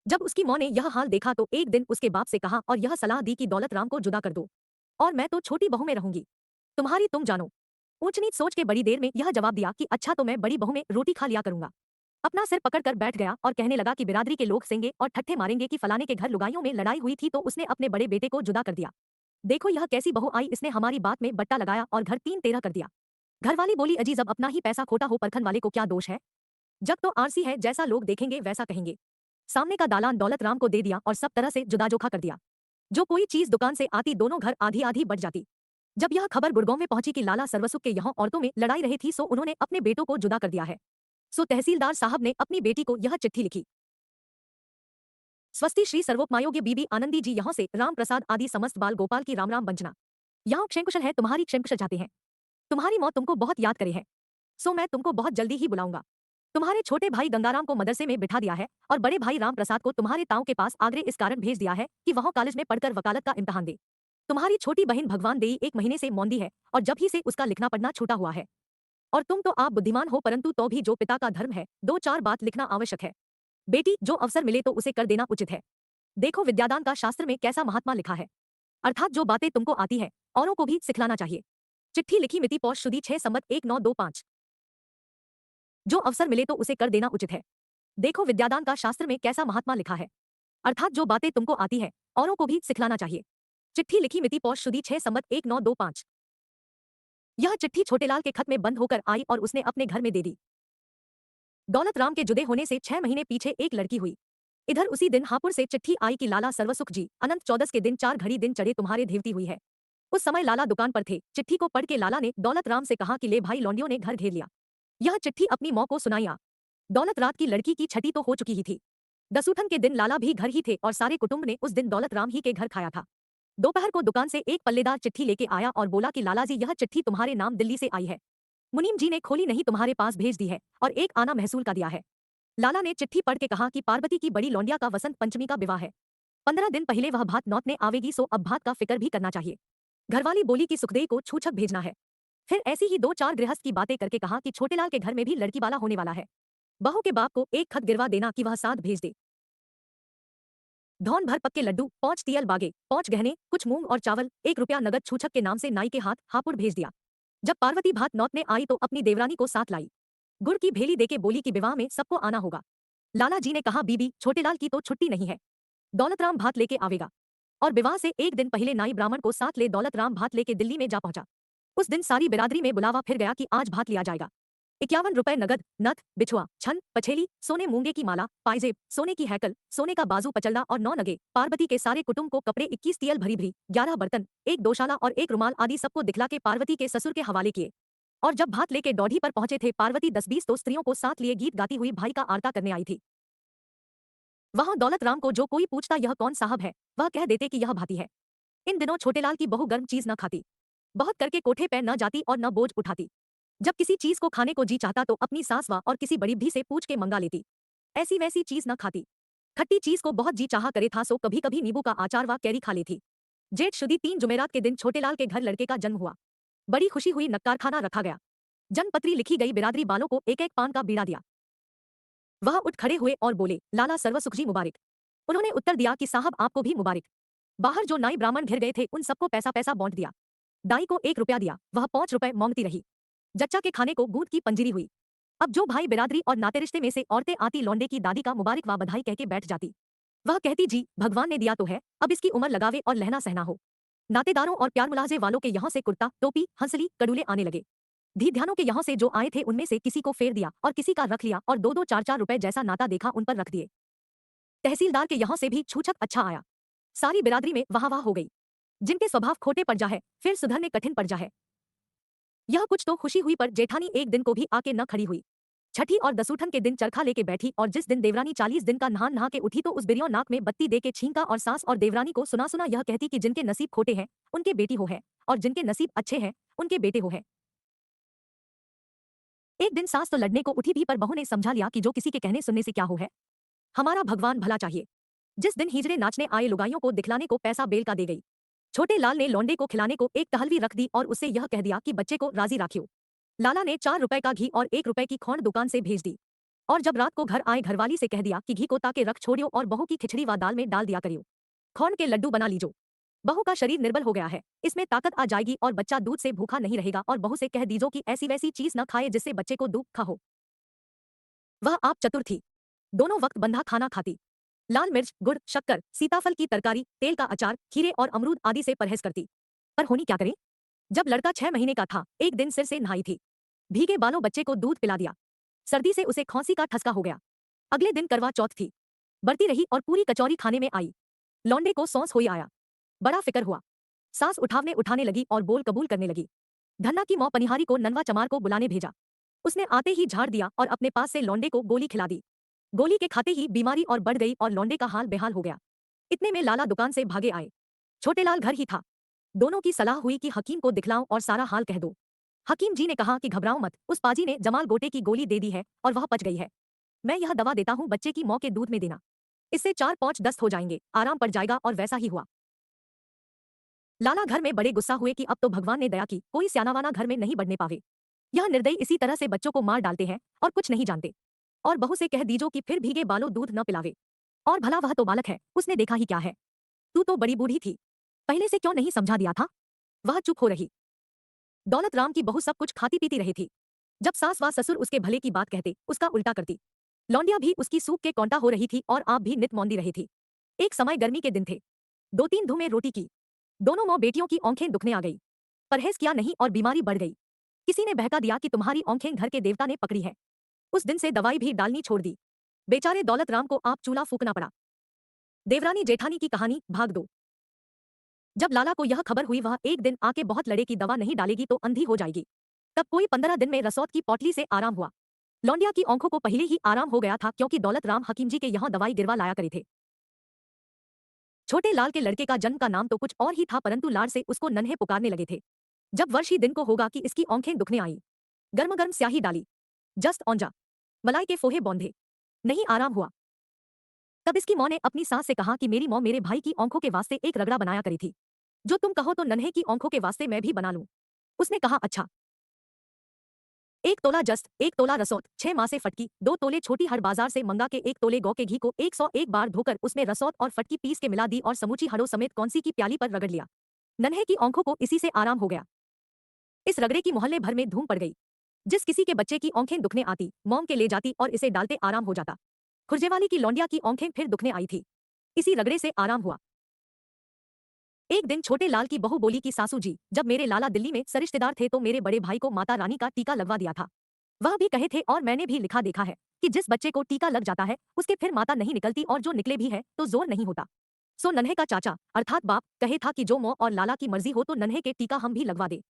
जब उसकी मां ने यह हाल देखा तो एक दिन उसके बाप से कहा और यह सलाह दी कि दौलत राम को जुदा कर दो और मैं तो छोटी बहू में रहूंगी, तुम्हारी तुम जानो। ऊंच नीच सोच के बड़ी देर में यह जवाब दिया कि अच्छा तो मैं बड़ी बहू में रोटी खा लिया करूंगा। अपना सिर पकड़कर बैठ गया और कहने लगा कि बिरादरी के लोग सेंगे और ठट्ठे मारेंगे कि फलाने के घर लुगाइयों में लड़ाई हुई थी तो उसने अपने बड़े बेटे को जुदा कर दिया। देखो यह कैसी बहू आई, इसने हमारी बात में बट्टा लगाया और घर 3-13 कर दिया। घरवाली बोली अजी जब अपना ही पैसा खोटा हो परखन वाले को क्या दोष है, जग तो आरसी है, जैसा लोग देखेंगे वैसा कहेंगे। सामने का दालान दौलत राम को दे दिया और सब तरह से जुदा जोखा कर दिया। जो कोई चीज दुकान से आती दोनों घर आधी आधी बट जाती। जब यह खबर गुड़गांव में पहुंची कि लाला सर्वसुख के यहाँ औरतों में लड़ाई रही थी सो उन्होंने अपने बेटों को जुदा कर दिया है। सो तहसीलदार साहब ने अपनी बेटी को यह चिट्ठी लिखी। स्वस्ति श्री सर्वोपमायोग्य बीबी आनंदी जी यहाँ से राम प्रसाद आदि समस्त बाल गोपाल की राम राम वंदना। यहाँ क्षेमकुशल है, तुम्हारी क्षेमकुशल चाहते हैं। तुम्हारी मौत तुमको बहुत याद करे है, सो मैं तुमको बहुत जल्दी ही बुलाऊंगा। तुम्हारे छोटे भाई गंगाराम को मदरसे में बिठा दिया है और बड़े भाई राम प्रसाद को तुम्हारे ताऊ के पास आगरे इस कारण भेज दिया है कि वह कॉलेज में पढ़कर वकालत का इम्तिहान दे। तुम्हारी छोटी बहन भगवान देई 1 महीने से मौंदी है और जब ही से उसका लिखना पढ़ना छूटा हुआ है। और तुम तो आप बुद्धिमान हो परंतु तो भी जो पिता का धर्म है 2-4 बात लिखना आवश्यक है। बेटी जो अवसर मिले तो उसे कर देना उचित है। देखो विद्यादान का शास्त्र में कैसा महात्मा लिखा है, अर्थात जो बातें तुमको आती है औरों को भी सिखलाना चाहिए। चिट्ठी लिखी मिति पौष शुदी 6 संवत 1925। जो अवसर मिले तो उसे कर देना उचित है। देखो विद्यादान का शास्त्र में कैसा महात्मा लिखा है, अर्थात जो बातें तुमको आती है औरों को भी सिखलाना चाहिए। चिट्ठी लिखी मिति पौष शुदी 6 संवत 1925। यह चिट्ठी छोटेलाल के खत में बंद होकर आई और उसने अपने घर में दे दी। दौलत राम के जुदे होने से 6 महीने पीछे एक लड़की हुई। इधर उसी दिन हापुड़ से चिट्ठी आई कि लाला सर्वसुख जी अनंत चौदस के दिन 4 घड़ी दिन चढ़े तुम्हारे देवती हुई है। उस समय लाला दुकान पर थे। चिट्ठी को पढ़ के लाला ने दौलत राम से कहा कि ले भाई लौंडियों ने घर घेर लिया। यह चिट्ठी अपनी मौं को सुनाई। दौलत रात की लड़की की छठी तो हो चुकी ही थी। दसूठन के दिन लाला भी घर ही थे और सारे कुटुंब ने उस दिन दौलत राम ही के घर खाया था। दोपहर को दुकान से एक पल्लेदार चिट्ठी लेके आया और बोला कि लाला जी यह चिट्ठी तुम्हारे नाम दिल्ली से आई है। मुनीम जी ने खोली नहीं तुम्हारे पास भेज दी है और एक आना महसूल का दिया है। लाला ने चिट्ठी पढ़ के कहा कि पार्वती की बड़ी लौंडिया का वसंत पंचमी का विवाह है। 15 दिन पहले वह भात नौतने आवेगी सो अब भात का फिक्र भी करना चाहिए। घरवाली बोली कि सुखदेव को छूछक भेजना है। फिर ऐसी ही 2-4 गृहस्थ की बातें करके कहा कि छोटेलाल के घर में भी लड़की वाला होने वाला है। बहू के बाप को एक खत गिरवा देना कि वह साथ भेज दे। धौन भर पक्के लड्डू, 5 तियल बागे, 5 गहने, कुछ मूंग और चावल, 1 रुपया नगद छूछक के नाम से नाई के हाथ हापुड़ भेज दिया। जब पार्वती भात नौतने आई तो अपनी देवरानी को साथ लाई। गुड़ की भेली देके बोली कि विवाह में सबको आना होगा। लाला जी ने कहा बीबी छोटेलाल की तो छुट्टी नहीं है, दौलत राम भात लेके आवेगा। और विवाह से एक दिन पहले नाई ब्राह्मण को साथ ले दौलत राम भात लेके दिल्ली में जा पहुंचा। उस दिन सारी बिरादरी में बुलावा फिर गया कि आज भात लिया जाएगा। 51 रुपए नगद, नथ, बिछुआ, छन, पछेली, सोने मूंगे की माला, पायजेब, सोने की हैकल, सोने का बाजू पचल्ला और 9 नगे। पार्वती के सारे कुटुंब को कपड़े 21 तियल भरी भरी, 11 बर्तन, एक दोशाला और एक रुमाल आदि सबको दिखला के पार्वती के ससुर के हवाले किए। और जब भात लेके डौढ़ी पर पहुंचे थे पार्वती 10-20 तो स्त्रियों को साथ लिए गीत गाती हुई भाई का आरता करने आई थी। वहां दौलत राम को जो कोई पूछता यह कौन साहब है, वह कह देते कि यह भाती है। इन दिनों छोटेलाल की बहू गर्म चीज न खाती, बहुत करके कोठे पे न जाती और न बोझ उठाती। जब किसी चीज को खाने को जी चाहता तो अपनी सास व और किसी बड़ी भी से पूछ के मंगा लेती। ऐसी वैसी चीज न खाती। खट्टी चीज को बहुत जी चाहा करे था सो कभी कभी नींबू का आचार व कैरी खा लेती। जेठ शुदी 3 जुमेरात के दिन छोटेलाल के घर लड़के का जन्म हुआ। बड़ी खुशी हुई, नक्कारखाना रखा गया, जन्मपत्री लिखी गई, बिरादरी वालों को एक एक पान का बीड़ा दिया। वह उठ खड़े हुए और बोले, लाला सर्व सुख जी मुबारक। उन्होंने उत्तर दिया कि साहब आपको भी मुबारक। बाहर जो नाई ब्राह्मण घिर गए थे उन सबको पैसा पैसा बांट दिया। दाई को 1 रुपया दिया, वह 5 रुपए मांगती रही। जच्चा के खाने को गूंद की पंजीरी हुई। अब जो भाई बिरादरी और नाते रिश्ते में से औरतें आती लौंडे की दादी का मुबारक व बधाई कह के बैठ जाती। वह कहती, जी भगवान ने दिया तो है, अब इसकी उम्र लगावे और लहना सहना हो। नातेदारों और प्यार मुलाजे वालों के यहाँ से कुर्ता टोपी हंसली कड़ूले आने लगे। धी ध्यानों के यहाँ से जो आए थे उनमें से किसी को फेर दिया और किसी का रख लिया और 2-2 4-4 रुपए जैसा नाता देखा उन पर रख दिए। तहसीलदार के यहाँ से भी छूछक अच्छा आया। सारी बिरादरी में वाह वाह हो गई। जिनके स्वभाव खोटे पड़ जा है फिर सुधरने कठिन पड़ जा है। यह कुछ तो खुशी हुई पर जेठानी एक दिन को भी आके न खड़ी हुई। छठी और दसूठन के दिन चरखा लेके बैठी और जिस दिन देवरानी 40 दिन का नहा नहा के उठी तो उस बिरियों नाक में बत्ती दे के छींका और सास और देवरानी को सुना सुना यह कहती कि जिनके नसीब खोटे हैं उनके बेटी हो है और जिनके नसीब अच्छे हैं उनके बेटे हो है। एक दिन सास तो लड़ने को उठी भी पर बहू ने समझा लिया कि जो किसी के कहने सुनने से क्या हो है, हमारा भगवान भला चाहिए। जिस दिन हिजड़े नाचने आए लुगाइयों को दिखलाने को पैसा बेल का दे गई। छोटे लाल ने लौंडे को खिलाने को एक टहलवी रख दी और उससे यह कह दिया कि बच्चे को राजी राखियो। लाला ने 4 रुपए का घी और 1 रुपए की खोंड दुकान से भेज दी और जब रात को घर आए घरवाली से कह दिया कि घी को ताके रख छोड़ियो और बहू की खिचड़ी व दाल में डाल दिया करियो। खोंड के लड्डू बना लीजो। बहू का शरीर निर्बल हो गया है, इसमें ताकत आ जाएगी और बच्चा दूध से भूखा नहीं रहेगा और बहू से कह दीजो कि ऐसी वैसी चीज न खाए जिससे बच्चे को दुख हो। वह आप चतुर थी, दोनों वक्त बंधा खाना खाती। लाल मिर्च गुड़ शक्कर सीताफल की तरकारी तेल का अचार खीरे और अमरूद आदि से परहेज करती। पर होनी क्या करे, जब लड़का 6 महीने का था एक दिन सिर से नहाई थी, भीगे बालों बच्चे को दूध पिला दिया। सर्दी से उसे खांसी का ठसका हो गया। अगले दिन करवा चौथ थी, बढ़ती रही और पूरी कचौरी खाने में आई। लौंडे को सौंस होई आया, बड़ा फिकर हुआ। सास उठावने उठाने लगी और बोल कबूल करने लगी। धन्ना की मौ पनिहारी को ननवा चमार को बुलाने भेजा। उसने आते ही झाड़ दिया और अपने पास से लौंडे को गोली खिला दी। गोली के खाते ही बीमारी और बढ़ गई और लौंडे का हाल बेहाल हो गया। इतने में लाला दुकान से भागे आए। छोटेलाल घर ही था। दोनों की सलाह हुई कि हकीम को दिखलाओ और सारा हाल कह दो। हकीम जी ने कहा कि घबराओ मत, उस पाजी ने जमाल गोटे की गोली दे दी है और वह पच गई है। मैं यह दवा देता हूँ, बच्चे की मौ के दूध में देना, इससे 4-5 दस्त हो जाएंगे, आराम पड़ जाएगा। और वैसा ही हुआ। लाला घर में बड़े गुस्सा हुए कि अब तो भगवान ने दया की, कोई स्यानावाना घर में नहीं बढ़ने पावे। यह निर्दयी इसी तरह से बच्चों को मार डालते हैं और कुछ नहीं जानते। और बहू से कह दीजो कि फिर भीगे बालों दूध न पिलावे। और भला वह तो बालक है, उसने देखा ही क्या है। तू तो बड़ी बूढ़ी थी, पहले से क्यों नहीं समझा दिया था। वह चुप हो रही। दौलत राम की बहू सब कुछ खाती पीती रही थी। जब सास व ससुर उसके भले की बात कहते उसका उल्टा करती। लौंडिया भी उसकी सूख के कौंटा हो रही थी और आप भी नित मौंदी रही थी। एक समय गर्मी के दिन थे, 2-3 धूमें रोटी की। दोनों माँ बेटियों की आंखें दुखने आ गई। परहेज किया नहीं और बीमारी बढ़ गई। किसी ने बहका दिया कि तुम्हारी आंखें घर के देवता ने पकड़ी है। उस दिन से दवाई भी डालनी छोड़ दी। बेचारे दौलत राम को आप चूल्हा फूकना पड़ा। देवरानी जेठानी की कहानी भाग 2। जब लाला को यह खबर हुई वह एक दिन आके बहुत लड़े कि दवा नहीं डालेगी तो अंधी हो जाएगी। तब कोई 15 दिन में रसौत की पौटली से आराम हुआ। लौंडिया की आंखों को पहले ही आराम हो गया था क्योंकि दौलत राम हकीम जी के यहाँ दवाई गिरवा लाया करे थे। छोटे लाल के लड़के का जन्म का नाम तो कुछ और ही था परंतु लाड़ से उसको नन्हे पुकारने लगे थे। जब वर्ष ही दिन को होगा कि इसकी आंखें दुखने आई। गर्म गर्म स्याही डाली, जस्त औंजा, मलाई के फोहे बौंधे, नहीं आराम हुआ। तब इसकी माँ ने अपनी सास से कहा कि मेरी माँ मेरे भाई की आंखों के वास्ते एक रगड़ा बनाया करी थी, जो तुम कहो तो नन्हे की आंखों के वास्ते मैं भी बना लूं। उसने कहा अच्छा। 1 तोला जस्त, 1 तोला रसौत, 6 मासे फटकी, 2 तोले छोटी हर बाजार से मंगा के 1 तोले गौ के घी को 101 बार धोकर उसमें रसौत और फटकी पीस के मिला दी और समूची हड़ों समेत कौनसी की प्याली पर रगड़ लिया। नन्हे की आंखों को इसी से आराम हो गया। इस रगड़े की मोहल्ले भर में धूम पड़ गई। जिस किसी के बच्चे की आंखें दुखने आती मोम के ले जाती और इसे डालते आराम हो जाता। खुरजेवाली की लौंडिया की आंखें फिर दुखने आई थी, इसी रगड़े से आराम हुआ। एक दिन छोटे लाल की बहू बोली कि सासू जी, जब मेरे लाला दिल्ली में सरिश्तेदार थे तो मेरे बड़े भाई को माता रानी का टीका लगवा दिया था। वह भी कहे थे और मैंने भी लिखा देखा है कि जिस बच्चे को टीका लग जाता है उसके फिर माता नहीं निकलती और जो निकले भी है तो जोर नहीं होता। सो नन्हे का चाचा अर्थात बाप कहे था कि जो मौ और लाला की मर्जी हो तो नन्हे के टीका हम भी लगवा दे।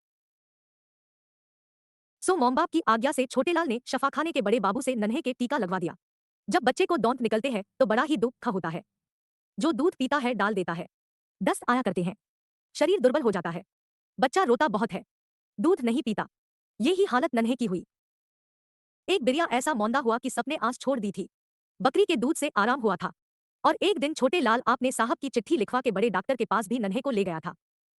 सो मोम बाप की आज्ञा से छोटेलाल ने शफाखाने के बड़े बाबू से नन्हे के टीका लगवा दिया। जब बच्चे को दांत निकलते हैं तो बड़ा ही दुख होता है। जो दूध पीता है डाल देता है। दस्त आया करते हैं। शरीर दुर्बल हो जाता है। बच्चा रोता बहुत है। दूध नहीं पीता। ये ही हालत नन्हे की हुई। एक बिरिया ऐसा मौंदा हुआ कि सबने आस छोड़ दी थी। बकरी के दूध से आराम हुआ था। और एक दिन छोटे लाल आपने साहब की चिट्ठी लिखवा के बड़े डॉक्टर के पास भी नन्हे को ले गया था।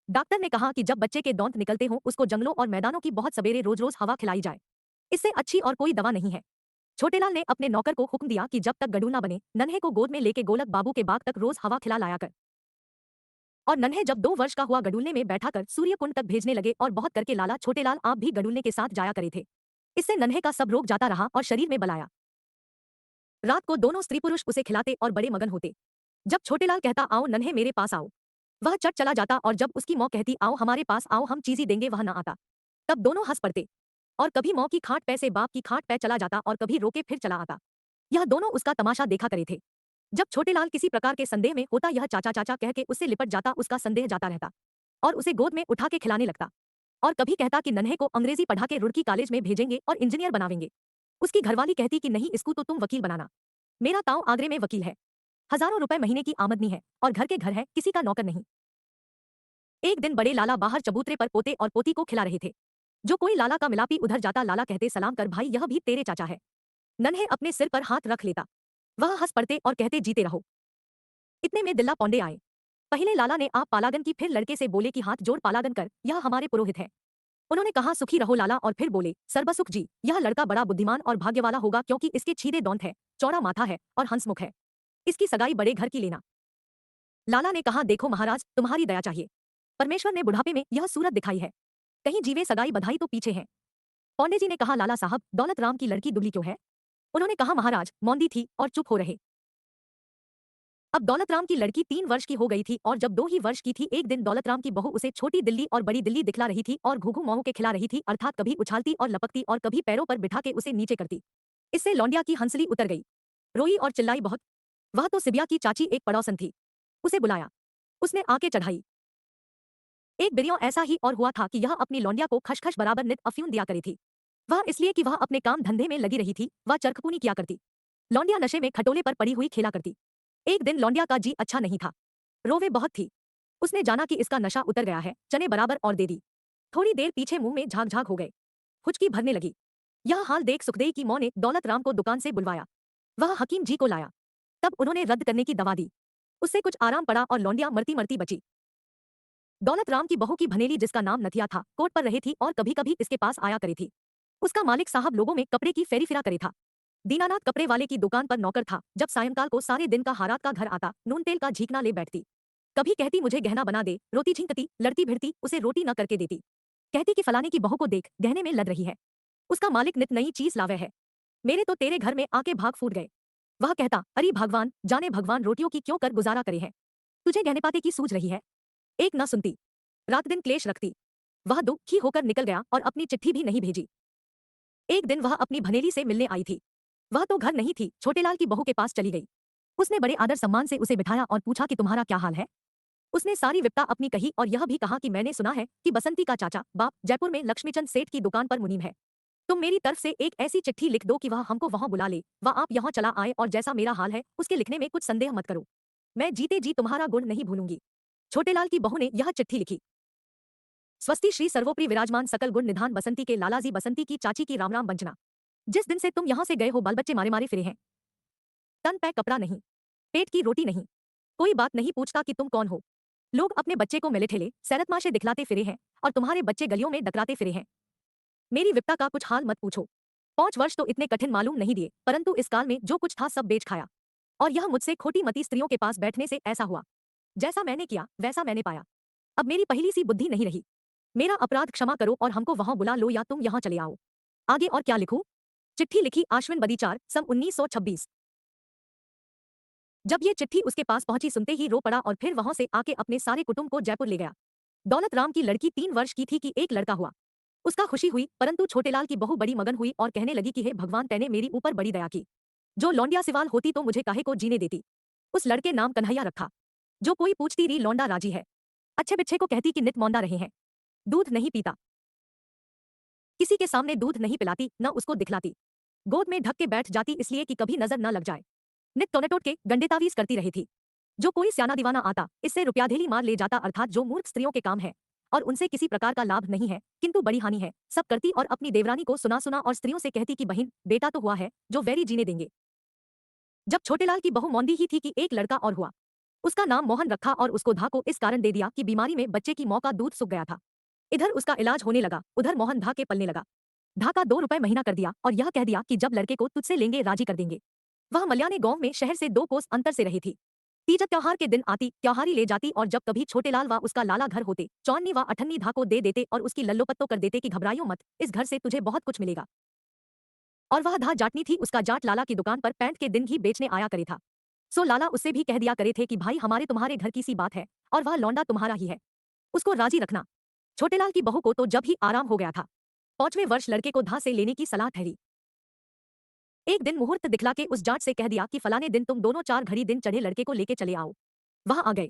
डॉक्टर ने कहा कि जब बच्चे के दांत निकलते हों उसको जंगलों और मैदानों की बहुत सवेरे रोज रोज हवा खिलाई जाए। इससे अच्छी और कोई दवा नहीं है। छोटेलाल ने अपने नौकर को हुक्म दिया कि जब तक गडू ना बने नन्हे को गोद में लेके गोलक बाबू के बाग तक रोज हवा खिला लाया कर। और नन्हे जब 2 वर्ष का हुआ गडूलने में बैठा कर सूर्यकुंड तक भेजने लगे और बहुत करके लाला छोटेलाल आप भी गडूलने के साथ जाया करे थे। इससे नन्हे का सब रोग जाता रहा और शरीर में बल आया। रात को दोनों स्त्री पुरुष उसे खिलाते और बड़े मगन होते। जब छोटेलाल कहता आओ नन्हे मेरे पास आओ, वह चट चला जाता और जब उसकी माँ कहती आओ हमारे पास आओ हम चीज़ी देंगे वह न आता। तब दोनों हंस पड़ते। और कभी माँ की खाट पै से बाप की खाट पै चला जाता और कभी रोके फिर चला आता। यह दोनों उसका तमाशा देखा करे थे। जब छोटेलाल किसी प्रकार के संदेह में होता यह चाचा चाचा कह के उससे लिपट जाता उसका संदेह जाता रहता। और उसे गोद में उठा के खिलाने लगता। और कभी कहता कि नन्हे को अंग्रेजी पढ़ा के रुड़की कॉलेज में भेजेंगे और इंजीनियर बनावेंगे। उसकी घरवाली कहती कि नहीं इसको तो तुम वकील बनाना। मेरा ताऊ आगरे में वकील है। हजारों रुपए महीने की आमदनी है और घर के घर है किसी का नौकर नहीं। एक दिन बड़े लाला बाहर चबूतरे पर पोते और पोती को खिला रहे थे। जो कोई लाला का मिलापी उधर जाता लाला कहते सलाम कर भाई यह भी तेरे चाचा है। नन्हे अपने सिर पर हाथ रख लेता। वह हंस पड़ते और कहते जीते रहो। इतने में दिल्ला पौंडे आए। पहले लाला ने आप पालागन की फिर लड़के से बोले कि हाथ जोड़ पालागन कर यह हमारे पुरोहित है। उन्होंने कहा सुखी रहो लाला और फिर बोले सर्बसुख जी यह लड़का बड़ा बुद्धिमान और भाग्य वाला होगा क्योंकि इसके छीदे दांत है, चौड़ा माथा है और हंसमुख है। इसकी सगाई बड़े घर की लेना। लाला ने कहा देखो महाराज तुम्हारी दया चाहिए। परमेश्वर ने बुढ़ापे में यह सूरत दिखाई है। कहीं जीवे सगाई बधाई तो पीछे है। पौंडे जी ने कहा लाला साहब दौलत राम की लड़की दुबली क्यों है। उन्होंने कहा महाराज मौंदी थी और चुप हो रहे। अब दौलतराम की लड़की 3 वर्ष की हो गई थी और जब 2 ही वर्ष की थी एक दिन दौलतराम की बहू उसे छोटी दिल्ली और बड़ी दिल्ली दिखला रही थी और घुघु माहू के खिला रही थी अर्थात कभी उछालती और लपकती और कभी पैरों पर बिठा के उसे नीचे करती। इससे लौंडिया की हंसली उतर गई। रोई और चिल्लाई बहुत। वह तो सिबिया की चाची एक पड़ोसन थी। उसे बुलाया। उसने आके चढ़ाई। एक बिरियों ऐसा ही और हुआ था कि यह अपनी लौंडिया को खशखश बराबर नित अफ्यून दिया करी थी। वह इसलिए कि वह अपने काम धंधे में लगी रही थी, वह चरखपूनी किया करती। लौंडिया नशे में खटोले पर पड़ी हुई खेला करती। एक दिन लौंडिया का जी अच्छा नहीं था। रोवे बहुत थी। उसने जाना कि इसका नशा उतर गया है, चने बराबर और दे दी। थोड़ी देर पीछे मुंह में झाग झाग हो गए। हुचकी भरने लगी। यह हाल देख सुखदेई की मां ने दौलत राम को दुकान से बुलवाया। वह हकीम जी को लाया। तब उन्होंने रद्द करने की दवा दी। उससे कुछ आराम पड़ा और लौंडिया मरती मरती बची। दौलत राम की बहू की भनेली जिसका नाम नथिया था कोर्ट पर रही थी और कभी कभी इसके पास आया करे थी। उसका मालिक साहब लोगों में कपड़े की फेरी फिरा करे था। दीनानाथ कपड़े वाले की दुकान पर नौकर था। जब सायंकाल को सारे दिन का हारात का घर आता नून तेल का झीकना ले बैठती। कभी कहती मुझे गहना बना दे, रोती झिंकती लड़ती भिड़ती उसे रोटी न करके देती। कहती कि फलाने की बहू को देख गहने में लद रही है। उसका मालिक नित नई चीज लावे है। मेरे तो तेरे घर में आके भाग फूट गए। वह कहता अरे भगवान जाने भगवान रोटियों की क्यों कर गुजारा करे है। तुझे गहने पाते की सूझ रही है। एक न सुनती। रात दिन क्लेश रखती। वह दुखी होकर निकल गया और अपनी चिट्ठी भी नहीं भेजी। एक दिन वह अपनी भनेली से मिलने आई थी। वह तो घर नहीं थी, छोटेलाल की बहू के पास चली गई। उसने बड़े आदर सम्मान से उसे बिठाया और पूछा कि तुम्हारा क्या हाल है। उसने सारी विपता अपनी कही और यह भी कहा कि मैंने सुना है कि बसंती का चाचा बाप जयपुर में लक्ष्मीचंद सेठ की दुकान पर मुनीम है। तुम मेरी तरफ से एक ऐसी चिट्ठी लिख दो कि वह हमको वहां बुला ले, वह आप यहाँ चला आए और जैसा मेरा हाल है उसके लिखने में कुछ संदेह मत करो। मैं जीते जी तुम्हारा गुण नहीं भूलूंगी। छोटेलाल की बहू ने यह चिट्ठी लिखी। स्वस्ति श्री सर्वोपरि विराजमान सकल गुण निधान बसंती के लालाजी बसंती की चाची की राम राम वंचना। जिस दिन से तुम यहाँ से गए हो बाल बच्चे मारे मारे फिरे हैं। तन पे कपड़ा नहीं, पेट की रोटी नहीं, कोई बात नहीं पूछता कि तुम कौन हो। लोग अपने बच्चे को मिले ठेले सैरतमाशे दिखलाते फिरे हैं और तुम्हारे बच्चे गलियों में डकराते फिरे हैं। मेरी विपता का कुछ हाल मत पूछो। 5 वर्ष तो इतने कठिन मालूम नहीं दिए, परंतु इस काल में जो कुछ था सब बेच खाया। और यह मुझसे खोटी मती स्त्रियों के पास बैठने से ऐसा हुआ। जैसा मैंने किया वैसा मैंने पाया। अब मेरी पहली सी बुद्धि नहीं रही। मेरा अपराध क्षमा करो और हमको वहां बुला लो या तुम यहाँ चले आओ। आगे और क्या लिखूं? चिट्ठी लिखी आश्विन बदी 4 सन 1926। जब ये चिट्ठी उसके पास पहुंची सुनते ही रो पड़ा और फिर वहां से आके अपने सारे कुटुंब को जयपुर ले गया। दौलत राम की लड़की 3 वर्ष की थी कि एक लड़का हुआ। उसका खुशी हुई, परंतु छोटेलाल की बहू बड़ी मगन हुई और कहने लगी कि हे भगवान तैने मेरी ऊपर बड़ी दया की। जो लौंडिया सिवाल होती तो मुझे काहे को जीने देती। उस लड़के नाम कन्हैया रखा। जो कोई पूछती री लौंडा राजी है। अच्छे बिच्छे को कहती कि नित मौंदा रहे हैं। दूध नहीं पीता। किसी के सामने दूध नहीं पिलाती, न उसको दिखलाती। गोद में ढक के बैठ जाती इसलिए कि कभी नजर न लग जाए। नित टोनेटोट के गंडे तावीज करती रही थी। जो कोई स्याना दीवाना आता इससे रुपयाधेली मार ले जाता, अर्थात जो मूर्ख स्त्रियों के काम है और उनसे किसी प्रकार का लाभ नहीं है किंतु बड़ी हानि है, सब करती और अपनी देवरानी को सुना सुना और स्त्रियों से कहती कि बहन बेटा तो हुआ है जो वैरी जीने देंगे। जब छोटेलाल की बहू मौंदी ही थी कि एक लड़का और हुआ। उसका नाम मोहन रखा और उसको धा को इस कारण दे दिया कि बीमारी में बच्चे की मौं का दूध सूख गया था। इधर उसका इलाज होने लगा, उधर मोहन धा के पलने लगा। धा का 2 रुपए महीना कर दिया और यह कह दिया कि जब लड़के को तुझसे लेंगे राजी कर देंगे। वह मल्याने गांव में शहर से 2 कोस अंतर से रही थी। तीज त्योहार के दिन आती, त्योहारी ले जाती और जब कभी छोटेलाल व उसका लाला घर होते, चौन्नी व अठन्नी धा को दे देते और उसकी लल्लोपत्तो कर देते कि घबराइयो मत, इस घर से तुझे बहुत कुछ मिलेगा। और वह धा जाटनी थी, उसका जाट लाला की दुकान पर पैंट के दिन घी बेचने आया करे था। सो लाला उससे भी कह दिया करे थे कि भाई हमारे तुम्हारे घर की सी बात है और वह लौंडा तुम्हारा ही है, उसको राजी रखना। छोटेलाल की बहू को तो जब ही आराम हो गया था, 5वें वर्ष लड़के को धा से लेने की सलाह ठहरी। एक दिन मुहूर्त दिखला के उस जाट से कह दिया कि फलाने दिन तुम दोनों 4 घड़ी दिन चढ़े लड़के को लेके चले आओ। वहां आ गए।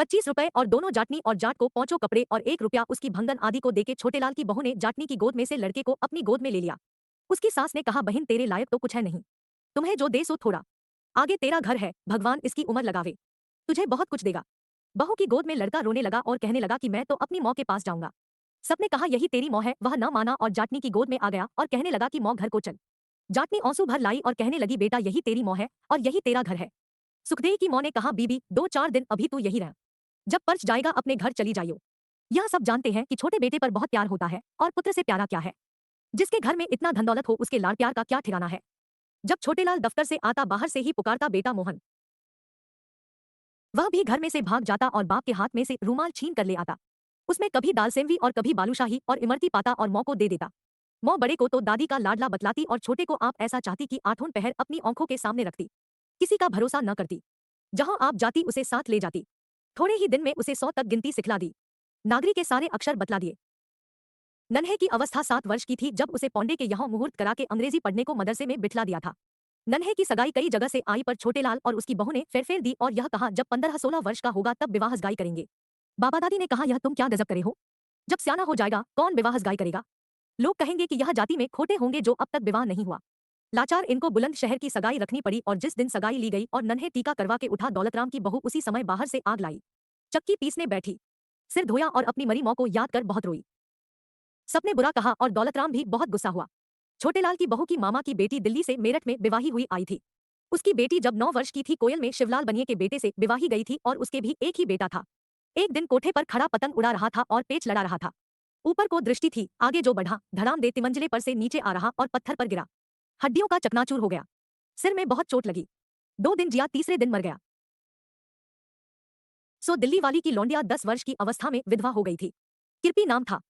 25 रुपए और दोनों जाटनी और जाट को 5 कपड़े और 1 रुपया उसकी भंगन आदि को देके छोटेलाल की बहू ने जाटनी की गोद में से लड़के को अपनी गोद में ले लिया। उसकी सास ने कहा बहन तेरे लायक तो कुछ है नहीं, तुम्हें जो दे सो थोड़ा, आगे तेरा घर है, भगवान इसकी उम्र लगावे, तुझे बहुत कुछ देगा। बहू की गोद में लड़का रोने लगा और कहने लगा कि मैं तो अपनी मौं के पास जाऊंगा। सबने कहा यही तेरी मौं है, वह न माना और जाटनी की गोद में आ गया और कहने लगा कि मौं घर को चल। जाटनी आंसू भर लाई और कहने लगी बेटा यही तेरी मौं है और यही तेरा घर है। सुखदेई की मौं ने कहा बीबी 2-4 दिन अभी तू यही रह, जब पर्च जाएगा अपने घर चली जाइयो। यह सब जानते हैं कि छोटे बेटे पर बहुत प्यार होता है और पुत्र से प्यारा क्या है। जिसके घर में इतना धन दौलत हो उसके लाड़ प्यार का क्या ठिकाना है। जब छोटेलाल दफ्तर से आता बाहर से ही पुकारता बेटा मोहन, वह भी घर में से भाग जाता और बाप के हाथ में से रूमाल छीन कर ले आता। उसमें कभी दाल सेंवी और कभी बालूशाही और इमरती पाता और मौं को दे देता। मौं बड़े को तो दादी का लाडला बतलाती और छोटे को आप ऐसा चाहती कि आठों पहर अपनी आंखों के सामने रखती, किसी का भरोसा न करती, जहां आप जाती उसे साथ ले जाती। थोड़े ही दिन में उसे 100 तक गिनती सिखला दी, नागरी के सारे अक्षर बतला दिए। नन्हे की अवस्था 7 वर्ष की थी जब उसे पौंडे के यहाँ मुहूर्त करा के अंग्रेजी पढ़ने को मदरसे में बिठला दिया था। नन्हे की सगाई कई जगह से आई पर छोटेलाल और उसकी बहू ने फेर दी और यह कहा जब 15-16 वर्ष का होगा तब विवाह सगाई करेंगे। बाबा दादी ने कहा यह तुम क्या गजब करे हो, जब स्याना हो जाएगा कौन विवाह सगाई करेगा। लोग कहेंगे कि यह जाति में खोटे होंगे जो अब तक विवाह नहीं हुआ। लाचार इनको बुलंद शहर की सगाई रखनी पड़ी और जिस दिन सगाई ली गई और नन्हे टीका करवा के उठा, दौलतराम की बहू उसी समय बाहर से आग लाई, चक्की पीसने बैठी, सिर धोया और अपनी मरी मौं को याद कर बहुत रोई। सबने बुरा कहा और दौलतराम भी बहुत गुस्सा हुआ। छोटेलाल की बहू की मामा की बेटी दिल्ली से मेरठ में विवाही हुई आई थी। उसकी बेटी जब 9 वर्ष की थी कोयल में शिवलाल बनिए के बेटे से विवाही गई थी और उसके भी एक ही बेटा था। एक दिन कोठे पर खड़ा पतंग उड़ा रहा था और पेच लड़ा रहा था। ऊपर को दृष्टि थी, आगे जो बढ़ा धड़ाम दे तिमंजिले पर से नीचे आ रहा और पत्थर पर गिरा, हड्डियों का चकनाचूर हो गया, सिर में बहुत चोट लगी। 2 दिन जिया, तीसरे दिन मर गया। सो दिल्ली वाली की लौंडिया 10 वर्ष की अवस्था में विधवा हो गई थी। किरपी नाम था,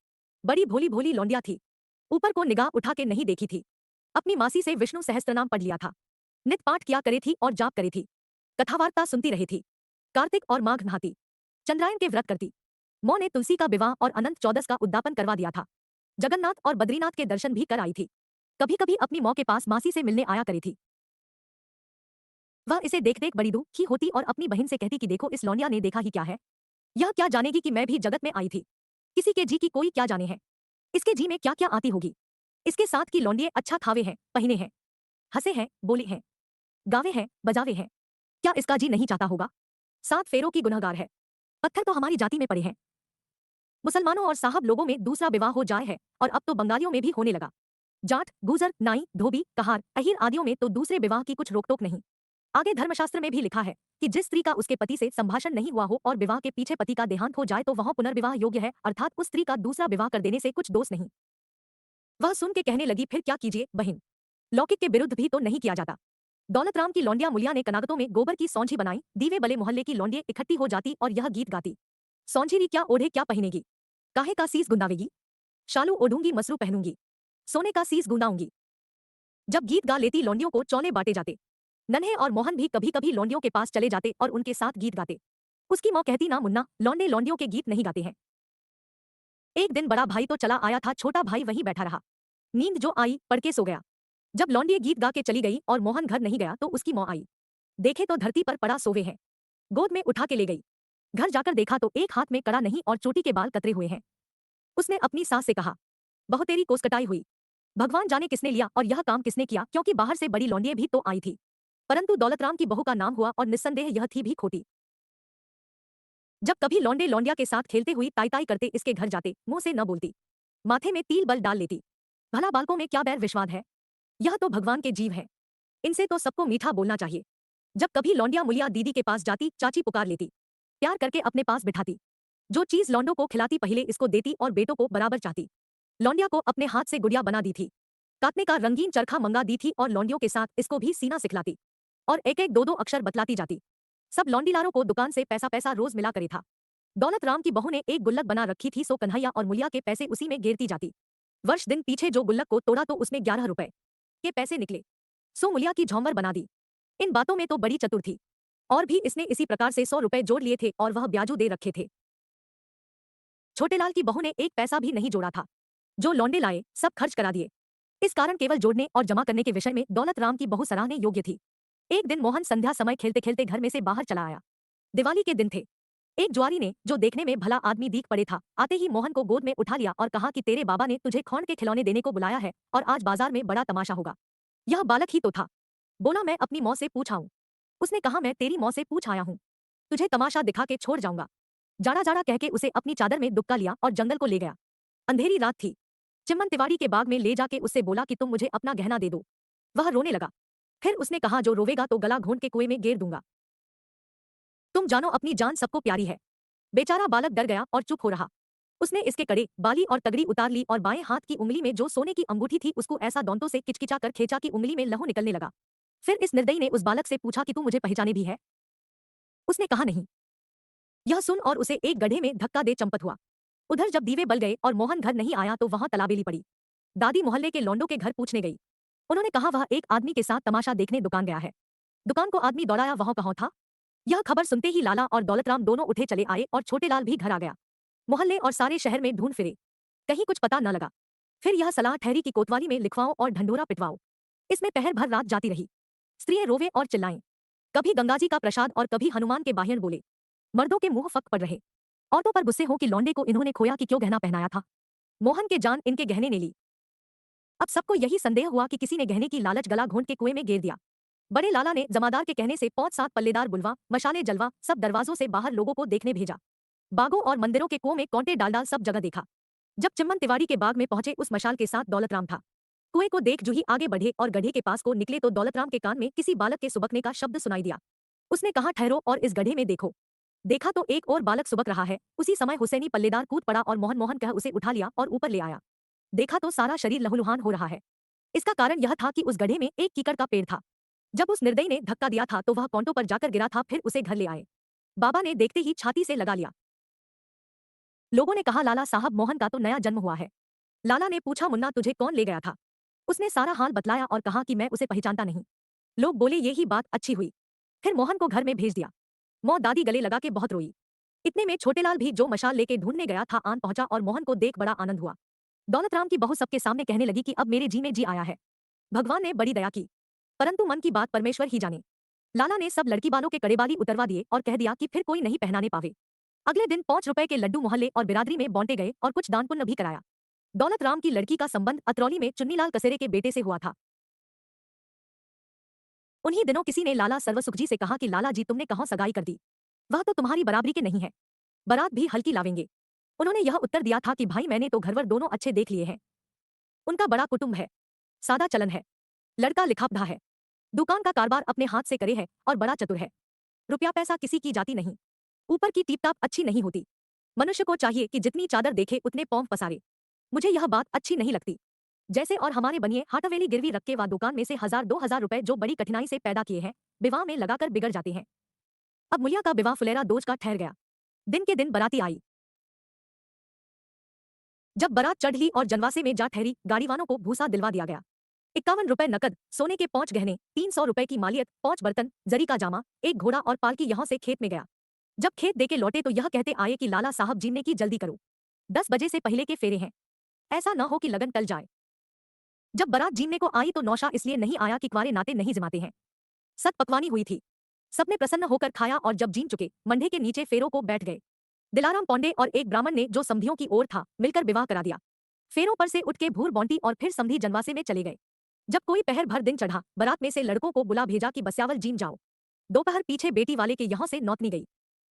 बड़ी भोली भोली लौंडिया थी, ऊपर को निगाह उठा के नहीं देखी थी। अपनी मासी से विष्णु सहस्त्रनाम पढ़ लिया था, नित पाठ किया करे थी और जाप करे थी, कथावार्ता सुनती रही थी, कार्तिक और माघ नहाती, चंद्रायन के व्रत करती। मौं ने तुलसी का विवाह और अनंत चौदस का उद्यापन करवा दिया था। जगन्नाथ और बद्रीनाथ के दर्शन भी कर आई थी। कभी कभी अपनी मौं के पास मासी से मिलने आया करी थी। वह इसे देख देख बड़ी दुखी होती और अपनी बहन से कहती कि देखो इस लौंडिया ने देखा ही क्या है, यह क्या जानेगी कि मैं भी जगत में आई थी, किसी के जी की कोई क्या जाने है, इसके जी में क्या क्या आती होगी। इसके साथ की लौंडिये अच्छा खावे हैं, पहिने हैं, हंसे हैं, बोले हैं, गावे हैं, बजावे हैं, क्या इसका जी नहीं चाहता होगा। 7 फेरों की गुनहगार है, पत्थर तो हमारी जाति में पड़े हैं। मुसलमानों और साहब लोगों में दूसरा विवाह हो जाए है और अब तो बंगालियों में भी होने लगा। जाट, गुजर, नाई, धोबी, कहार, अहीर आदियों में तो दूसरे विवाह की कुछ रोक टोक नहीं। आगे धर्मशास्त्र में भी लिखा है कि जिस स्त्री का उसके पति से संभाषण नहीं हुआ हो और विवाह के पीछे पति का देहांत हो जाए तो वह पुनर्विवाह योग्य है, अर्थात उस स्त्री का दूसरा विवाह कर देने से कुछ दोष नहीं। वह सुन के कहने लगी फिर क्या कीजिए बहन, लौकिक के विरुद्ध भी तो नहीं किया जाता। दौलतराम की लौंडिया मुलिया ने कनागतों में गोबर की सौंझी बनाई, दीवे बले मोहल्ले की लौंडिये इकट्ठी हो जाती और यह गीत गाती, सौंझीरी क्या ओढ़े क्या पहनेगी, काहे का सीस गुंदावेगी, शालू ओढ़ूंगी मसरू पहनूंगी, सोने का सीस गुंदाऊंगी। जब गीत गा लेती लौंडियों को चौले बांटे जाते। नन्हे और मोहन भी कभी कभी लौंडियों के पास चले जाते और उनके साथ गीत गाते। उसकी माँ कहती ना मुन्ना, लौंडे लौंडियों के गीत नहीं गाते हैं। एक दिन बड़ा भाई तो चला आया था, छोटा भाई वहीं बैठा रहा। नींद जो आई पड़ के सो गया। जब लौंडिये गीत गा के चली गई और मोहन घर नहीं गया तो उसकी माँ आई, देखे तो धरती पर पड़ा सोवे है, गोद में उठा के ले गई। घर जाकर देखा तो एक हाथ में कड़ा नहीं और चोटी के बाल कतरे हुए हैं। उसने अपनी सास से कहा बहुतेरी कोस कटाई हुई। भगवान जाने किसने लिया और यह काम किसने किया, क्योंकि बाहर से बड़ी लौंडिये भी तो आई थी, परंतु दौलतराम की बहू का नाम हुआ और निस्संदेह यह थी भी खोटी। जब कभी लौंडे लौंडिया के साथ खेलते हुई ताई ताई करते इसके घर जाते, मुंह से न बोलती, माथे में तिल बल डाल लेती। भला बालकों में क्या बैर विश्वाद है, यह तो भगवान के जीव है, इनसे तो सबको मीठा बोलना चाहिए। जब कभी लौंडिया मुलिया दीदी के पास जाती, चाची पुकार लेती, प्यार करके अपने पास बिठाती, जो चीज लौंडों को खिलाती पहले इसको देती और बेटों को बराबर चाहती। लौंडिया को अपने हाथ से गुड़िया बना दी थी, काटने का रंगीन चरखा मंगा दी थी और लौंडियों के साथ इसको भी सीना सिखलाती और एक एक दो दो अक्षर बतलाती जाती। सब लौंडीलारों को दुकान से पैसा पैसा रोज मिला करे था। दौलत राम की बहू ने एक गुल्लक बना रखी थी, सो कन्हैया और मुलिया के पैसे उसी में गेरती जाती। वर्ष दिन पीछे जो गुल्लक को तोड़ा तो उसमें 11 रुपए के पैसे निकले, सो मुलिया की झौंमर बना दी। इन बातों में तो बड़ी चतुर थी, और भी इसने इसी प्रकार से 100 रुपए जोड़ लिए थे और वह ब्याजू दे रखे थे। छोटेलाल की बहू ने एक पैसा भी नहीं जोड़ा था, जो लौंडे लाए सब खर्च करा दिए। इस कारण केवल जोड़ने और जमा करने के विषय में दौलत राम की बहू सराहने योग्य थी। एक दिन मोहन संध्या समय खेलते खेलते घर में से बाहर चला आया। दिवाली के दिन थे। एक जुआरी ने, जो देखने में भला आदमी दिख पड़े था, आते ही मोहन को गोद में उठा लिया और कहा कि तेरे बाबा ने तुझे खौंड के खिलौने देने को बुलाया है और आज बाजार में बड़ा तमाशा होगा। यह बालक ही तो था। बोला मैं अपनी मौं से पूछ आऊं। उसने कहा मैं तेरी मौं से पूछ आया हूं, तुझे तमाशा दिखा के छोड़ जाऊंगा। जाड़ा जाड़ा कह के उसे अपनी चादर में दुबका लिया और जंगल को ले गया। अंधेरी रात थी। चिमन तिवारी के बाग में ले जाके उससे बोला कि तुम मुझे अपना गहना दे दो। वह रोने लगा। फिर उसने कहा जो रोवेगा तो गला घोंट के कुएं में गिर दूंगा। तुम जानो अपनी जान सबको प्यारी है। बेचारा बालक डर गया और चुप हो रहा। उसने इसके कड़े, बाली और तगड़ी उतार ली और बाएं हाथ की उंगली में जो सोने की अंगूठी थी उसको ऐसा दांतों से किचकिचा कर खींचा कि उंगली में लहू निकलने लगा। फिर इस निर्दयी ने उस बालक से पूछा कि तू मुझे पहचाने भी है? उसने कहा नहीं। यह सुन और उसे एक गड्ढे में धक्का दे चंपत हुआ। उधर जब दीवे बल गए और मोहन घर नहीं आया तो वहां तलाबेली पड़ी। दादी मोहल्ले के लौंडों के घर पूछने गई। उन्होंने कहा वह एक आदमी के साथ तमाशा देखने दुकान गया है। दुकान को आदमी दौड़ाया, वहां कहाँ था। यह खबर सुनते ही लाला और दौलतराम दोनों उठे चले आए और छोटेलाल भी घर आ गया। मोहल्ले और सारे शहर में ढूंढ फिरे, कहीं कुछ पता न लगा। फिर यह सलाह ठहरी कि कोतवाली में लिखवाओ और ढंढोरा पिटवाओ। इसमें पहर भर रात जाती रही। स्त्रियां रोवे और चिल्लाएं, कभी गंगाजी का प्रसाद और कभी हनुमान के बाह्यण बोले। मर्दों के मुंह फक पड़ रहे। औरतों पर गुस्से हो कि लौंडे को इन्होंने खोया कि क्यों गहना पहनाया था। मोहन के जान इनके गहने ने ली। अब सबको यही संदेह हुआ कि किसी ने गहने की लालच गला घोंट के कुएं में गिर दिया। बड़े लाला ने जमादार के कहने से 5-7 पल्लेदार बुलवा, मशाले जलवा सब दरवाजों से बाहर लोगों को देखने भेजा। बागों और मंदिरों के कुओं में कौंटे डाल डाल सब जगह देखा। जब चिम्मन तिवारी के बाग में पहुंचे उस मशाल के साथ दौलतराम था। कुएं को देख जूही आगे बढ़े और गड्ढे के पास को निकले तो दौलतराम के कान में किसी बालक के सुबकने का शब्द सुनाई दिया। उसने कहा ठहरो और इस गड्ढे में देखो। देखा तो एक और बालक सुबक रहा है। उसी समय हुसैनी पल्लेदार कूद पड़ा और मोहन मोहन कह उसे उठा लिया और ऊपर ले आया। देखा तो सारा शरीर लहूलुहान हो रहा है। इसका कारण यह था कि उस गड्ढे में एक कीकड़ का पेड़ था। जब उस निर्दयी ने धक्का दिया था तो वह कौंटों पर जाकर गिरा था, फिर उसे घर ले आए। बाबा ने देखते ही छाती से लगा लिया। लोगों ने कहा लाला साहब मोहन का तो नया जन्म हुआ है। लाला ने पूछा मुन्ना तुझे कौन ले गया था? उसने सारा हाल बतलाया और कहा कि मैं उसे पहचानता नहीं। लोग बोले ये ही बात अच्छी हुई। फिर मोहन को घर में भेज दिया। मौ दादी गले लगा के बहुत रोई। इतने में छोटेलाल भी जो मशाल लेके ढूंढने गया था आन पहुंचा और मोहन को देख बड़ा आनंद हुआ। दौलतराम की बहू सबके सामने कहने लगी कि अब मेरे जी में जी आया है। भगवान ने बड़ी दया की, परंतु मन की बात परमेश्वर ही जाने। लाला ने सब लड़की बालों के कड़ेबाली उतरवा दिए और कह दिया कि फिर कोई नहीं पहनाने पावे। अगले दिन 5 रुपए के लड्डू मोहल्ले और बिरादरी में बांटे गए और कुछ दान पुण्य भी कराया। दौलत राम की लड़की का संबंध अतरौली में चुन्नीलाल कसेरे के बेटे से हुआ था। उन्हीं दिनों किसी ने लाला सर्वसुखजी से कहा कि लाला जी तुमने कहाँ सगाई कर दी, वह तो तुम्हारी बराबरी के नहीं है, बारात भी हल्की लावेंगे। उन्होंने यह उत्तर दिया था कि भाई मैंने तो घरवर दोनों अच्छे देख लिए हैं। उनका बड़ा कुटुंब है, सादा चलन है, लड़का लिखा पढ़ा है, दुकान का कारोबार अपने हाथ से करे है और बड़ा चतुर है। रुपया पैसा किसी की जाती नहीं, ऊपर की टीपटाप अच्छी नहीं होती। मनुष्य को चाहिए कि जितनी चादर देखे उतने पौंव पसारे। मुझे यह बात अच्छी नहीं लगती। जैसे और हमारे बनिए हाटवेली गिरवी रख के व दुकान में से 1000-2000 रुपए जो बड़ी कठिनाई से पैदा किए हैं विवाह में लगाकर बिगड़ जाते हैं। अब मुलिया का विवाह फुलेरा दोज का ठहर गया। दिन के दिन बराती आई। जब बारात चढ़ ली और जनवासे में जा ठहरी, गाड़ीवानों को भूसा दिलवा दिया गया। 51 रुपए नकद, सोने के 5 गहने, 300 रुपए की मालियत, 5 बर्तन, जरी का जामा, एक घोड़ा और पालकी यहाँ से खेत में गया। जब खेत देके लौटे तो यह कहते आए कि लाला साहब जीने की जल्दी करो, 10 बजे से पहले के फेरे हैं, ऐसा न हो कि लगन टल जाए। जब बारात जीने को आई तो नौशा इसलिए नहीं आया कि कुंवारे नाते नहीं जमाते हैं। सत पकवानी हुई थी, सबने प्रसन्न होकर खाया और जब जीन चुके मंडे के नीचे फेरों को बैठ गए। दिलाराम पौंडे और एक ब्राह्मण ने जो समधियों की ओर था मिलकर विवाह करा दिया। फेरों पर से उठ के भूर बौंटी और फिर समधी जनवासे में चले गए। जब कोई पहर भर दिन चढ़ा, बारात में से लड़कों को बुला भेजा कि बस्यावल जीन जाओ। दोपहर पीछे बेटी वाले के यहाँ से नौतनी गई।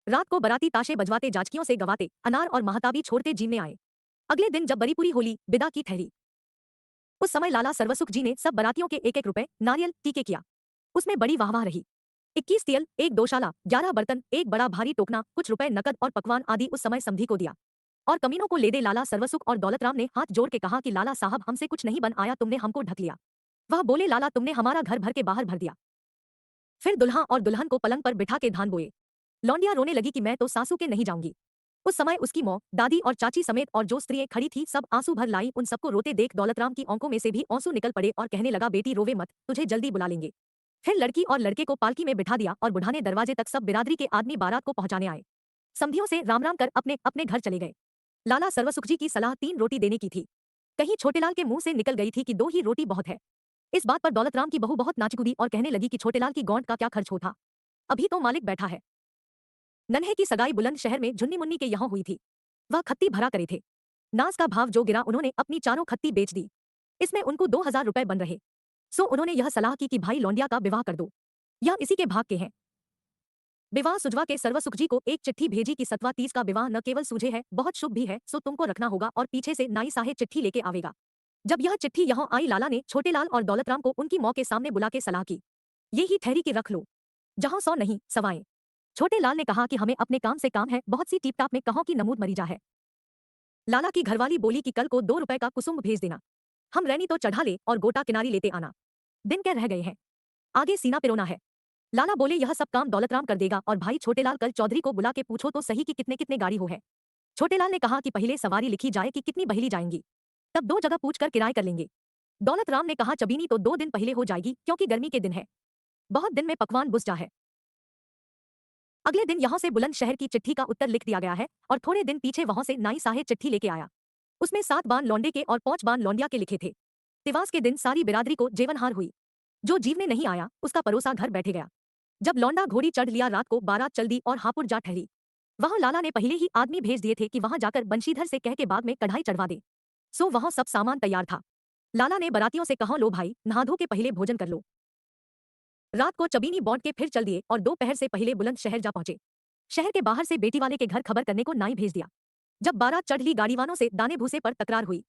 रात को बराती ताशे बजवाते जाचकियों से गवाते अनार और महताबी छोड़ते जीमने आए। अगले दिन जब बरीपुरी होली बिदा की ठहरी, उस समय लाला सर्वसुख जी ने सब बरातियों के 1-1 रुपए नारियल टीके किया। उसमें बड़ी वाहवाह रही। 21 तियल, 1 दोशाला, 11 बर्तन, एक बड़ा भारी टोकना, कुछ रुपए नकद और पकवान आदि उस समय समधी को दिया। और कमीनों को ले दे लाला सर्वसुख और दौलतराम ने हाथ जोड़ के कहा कि लाला साहब हमसे कुछ नहीं बन आया, तुमने हमको ढक लिया। वह बोले लाला तुमने हमारा घर भर के बाहर भर दिया। फिर दुल्हा और दुल्हन को पलंग पर बिठा के धान बोए। लौंडिया रोने लगी कि मैं तो सासू के नहीं जाऊंगी। उस समय उसकी मौ, दादी और चाची समेत और जो स्त्रियां खड़ी थी सब आंसू भर लाई। उन सबको रोते देख दौलतराम की आंखों में से भी आंसू निकल पड़े और कहने लगा बेटी रोवे मत, तुझे जल्दी बुला लेंगे। फिर लड़की और लड़के को पालकी में बिठा दिया और बुढ़ाने दरवाजे तक सब बिरादरी के आदमी बारात को पहुंचाने आए। समधियों से राम राम कर अपने अपने घर चले गए। लाला सर्वसुख जी की सलाह 3 रोटी देने की थी। कहीं छोटेलाल के मुंह से निकल गई थी कि 2 ही रोटी बहुत है। इस बात पर दौलतराम की बहू बहुत नाचकुदी और कहने लगी कि छोटेलाल की गौंड का क्या खर्च होता, अभी तो मालिक बैठा है। नन्हे की सगाई बुलंदशहर में झुन्नी मुन्नी के यहाँ हुई थी। वह खत्ती भरा करे थे। नाज का भाव जो गिरा उन्होंने अपनी चारों खत्ती बेच दी। इसमें उनको 2000 रुपए बन रहे। सो उन्होंने यह सलाह की कि भाई लौंडिया का विवाह कर दो, यह इसी के भाग के हैं। विवाह सुझवा के सर्वसुख जी को एक चिट्ठी भेजी कि 7वां 30 का विवाह न केवल सूझे है, बहुत शुभ भी है, सो तुमको रखना होगा और पीछे से नाई साहे चिट्ठी लेके आवेगा। जब यह चिट्ठी यहाँ आई लाला ने छोटेलाल और दौलतराम को उनकी मौ के सामने बुला के सलाह की। ये ही ठहरी कि रख लो, जहाँ 100 नहीं सवाएं। छोटेलाल ने कहा कि हमें अपने काम से काम है, बहुत सी टीप टाप में कहों की नमूद मरीजा है। लाला की घरवाली बोली कि कल को 2 रुपए का कुसुम भेज देना, हम रैनी तो चढ़ा ले और गोटा किनारी लेते आना, दिन क्या रह गए हैं, आगे सीना पिरोना है। लाला बोले यह सब काम दौलतराम कर देगा और भाई छोटेलाल कल चौधरी को बुला के पूछो तो सही कि कितने कितने गाड़ी हो है। छोटेलाल ने कहा कि पहले सवारी लिखी जाए कि कितनी बहेली जाएंगी, तब 2 जगह पूछ कर किराए कर लेंगे। दौलतराम ने कहा चबीनी तो 2 दिन पहले हो जाएगी क्योंकि गर्मी के दिन है, बहुत दिन में पकवान बुझ जा है। अगले दिन यहाँ से बुलंदशहर की चिट्ठी का उत्तर लिख दिया गया है और थोड़े दिन पीछे वहां से नाई साहे चिट्ठी लेके आया। उसमें 7 बान लौंडे के और 5 बान लौंडिया के लिखे थे। तिवास के दिन सारी बिरादरी को जेवनहार हुई। जो जीवने नहीं आया उसका परोसा घर बैठे गया। जब लौंडा घोड़ी चढ़ लिया रात को बारात चल दी और हापुड़ जा ठहरी। वहां लाला ने पहले ही आदमी भेज दिए थे कि वहां जाकर बंशीधर से कह के बाग में कढ़ाई चढ़वा दे। सो वहां सब सामान तैयार था। लाला ने बरातियों से कहा लो भाई नहा धो के पहले भोजन कर लो। रात को चबीनी बौंट के फिर चल दिए और दोपहर से पहले बुलंदशहर जा पहुंचे। शहर के बाहर से बेटी वाले के घर खबर करने को नाई भेज दिया। जब बारात चढ़ ली गाड़ीवानों से दाने भूसे पर तकरार हुई।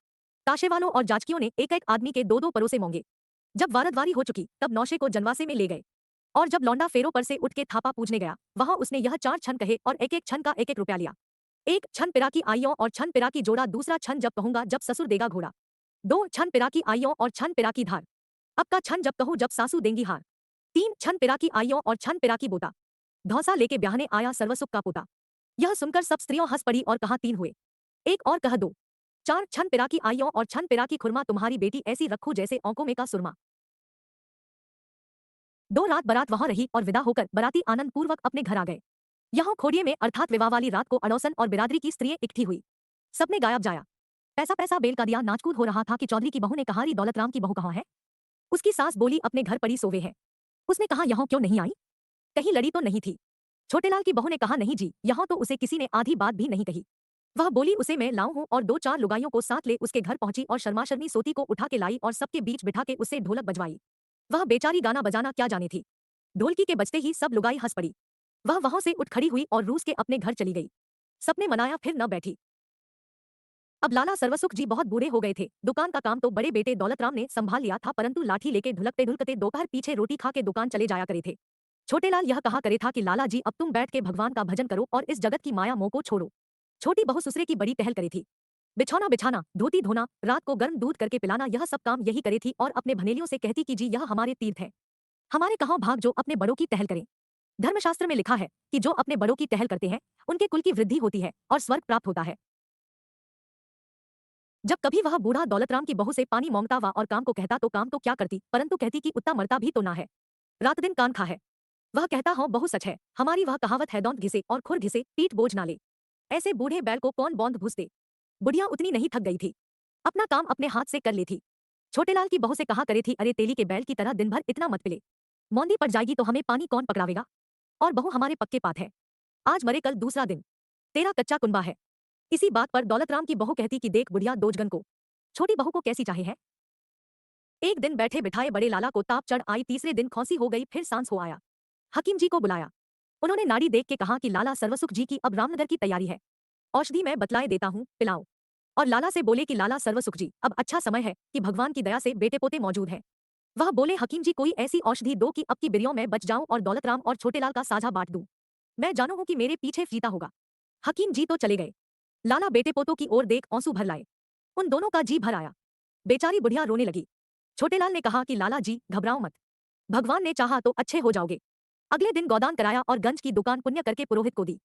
ताशे वालों और जाचकियों ने एक एक आदमी के 2-2 परोसे मांगे। जब वारदवारी हो चुकी तब नौशे को जनवासे में ले गए और जब लौंडा फेरों पर से उठ के थापा पूछने गया वहां उसने यह 4 छन कहे और एक एक छन का 1-1 रुपया लिया। 1 छन पिरा की आइयों और छन पिरा की जोड़ा, दूसरा छन जब कहूंगा जब ससुर देगा घोड़ा, 2 छन पिरा की आइयों और छन पिरा की धार, अब का छन जब कहूं जब सासू देंगी हार, 3 छन पिरा की आइयों और छन पिरा की बोता, धौसा लेके ब्याहने आया सर्वसुख का पोता। यह सुनकर सब स्त्रियों हंस पड़ी और कहा 3 हुए, एक और कह 2, 4 छन पिरा की आइयों और छन पिरा की खुरमा, तुम्हारी बेटी ऐसी रखू जैसे औंकों में का सुरमा। 2 रात बारात वहां रही और विदा होकर बराती आनंद पूर्वक अपने घर आ गए। यहाँ खोड़िए में अर्थात विवाह वाली रात को अड़ोसन और बिरादरी की स्त्रियां इकट्ठी हुई। सबने गायब जाया। पैसा पैसा बेल का दिया नाचकूद हो रहा था कि चौधरी की बहू ने कहा री दौलतराम की बहू कहाँ है। उसकी सास बोली अपने घर पड़ी सोवे है। उसने कहा यहाँ क्यों नहीं आई, कहीं लड़ी तो नहीं थी। छोटेलाल की बहू ने कहा नहीं जी, यहाँ तो उसे किसी ने आधी बात भी नहीं कही। वह बोली उसे मैं लाऊं हूं और 2-4 लुगाइयों को साथ ले उसके घर पहुंची और शर्माशर्मी सोती को उठा के लाई और सबके बीच बिठा के उससे ढोलक बजवाई। वह बेचारी गाना बजाना क्या जाने थी। ढोलकी के बजते ही सब लुगाई हंस पड़ी। वह वहां से उठ खड़ी हुई और रूस के अपने घर चली गई। सबने मनाया फिर न बैठी। अब लाला सर्वसुख जी बहुत बूढ़े हो गए थे। दुकान का काम तो बड़े बेटे दौलतराम ने संभाल लिया था, परंतु लाठी लेके ढुलकते ढुलकते दोपहर पीछे रोटी खा के दुकान चले जाया करे थे। छोटेलाल यह कहा करे था कि लाला जी अब तुम बैठ के भगवान का भजन करो और इस जगत की माया मोह को छोड़ो। छोटी बहू ससुरे की बड़ी टहल करे थी। बिछौना बिछाना, धोती धोना, रात को गर्म दूध करके पिलाना, यह सब काम यही करे थी और अपने भनेलियों से कहती कि जी यह हमारे तीर्थ है, हमारे कहाँ भाग जो अपने बड़ों की टहल करें। धर्मशास्त्र में लिखा है कि जो अपने बड़ों की टहल करते हैं उनके कुल की वृद्धि होती है और स्वर्ग प्राप्त होता है। जब कभी वह बूढ़ा दौलतराम की बहू से पानी मांगता हुआ और काम को कहता तो काम तो क्या करती, परंतु कहती कि उतना मरता भी तो ना है, रात दिन कान खा है। वह कहता हो बहु सच है, हमारी वह कहावत है दौंत घिसे और खुर घिसे पीठ बोझ ना ले। ऐसे बूढ़े बैल को कौन बौंद भूस दे। बुढ़िया उतनी नहीं थक गई थी, अपना काम अपने हाथ से कर लेती। छोटेलाल की बहू से कहा करे थी अरे तेली के बैल की तरह दिन भर इतना मत पिले, मौंदी पड़ जाएगी तो हमें पानी कौन पकड़ावेगा। और बहू हमारे पक्के पात है, आज मरे कल दूसरा दिन, तेरा कच्चा कुनबा है। इसी बात पर दौलतराम की बहू कहती कि देख बुढ़िया दोजगन को, छोटी बहू को कैसी चाहे है। एक दिन बैठे बिठाए बड़े लाला को ताप चढ़ आई, तीसरे दिन खौंसी हो गई, फिर सांस हो आया। हकीम जी को बुलाया। उन्होंने नाड़ी देख के कहा कि लाला सर्वसुख जी की अब रामनगर की तैयारी है। औषधि मैं बतलाए देता हूँ, पिलाओ। और लाला से बोले कि लाला सर्वसुख जी, अब अच्छा समय है कि भगवान की दया से बेटे पोते मौजूद हैं। वह बोले हकीम जी कोई ऐसी औषधि दो कि अब की बिरियों में बच जाऊं और दौलतराम और छोटेलाल का साझा बांट दूं। मैं जानू हूं कि मेरे पीछे फीता होगा। हकीम जी तो चले गए। लाला बेटे पोतों की ओर देख आंसू भर लाए। उन दोनों का जी भर आया। बेचारी बुढ़िया रोने लगी। छोटेलाल ने कहा कि लाला जी घबराओ मत, भगवान ने चाहा तो अच्छे हो जाओगे। अगले दिन गोदान कराया और गंज की दुकान पुण्य करके पुरोहित को दी।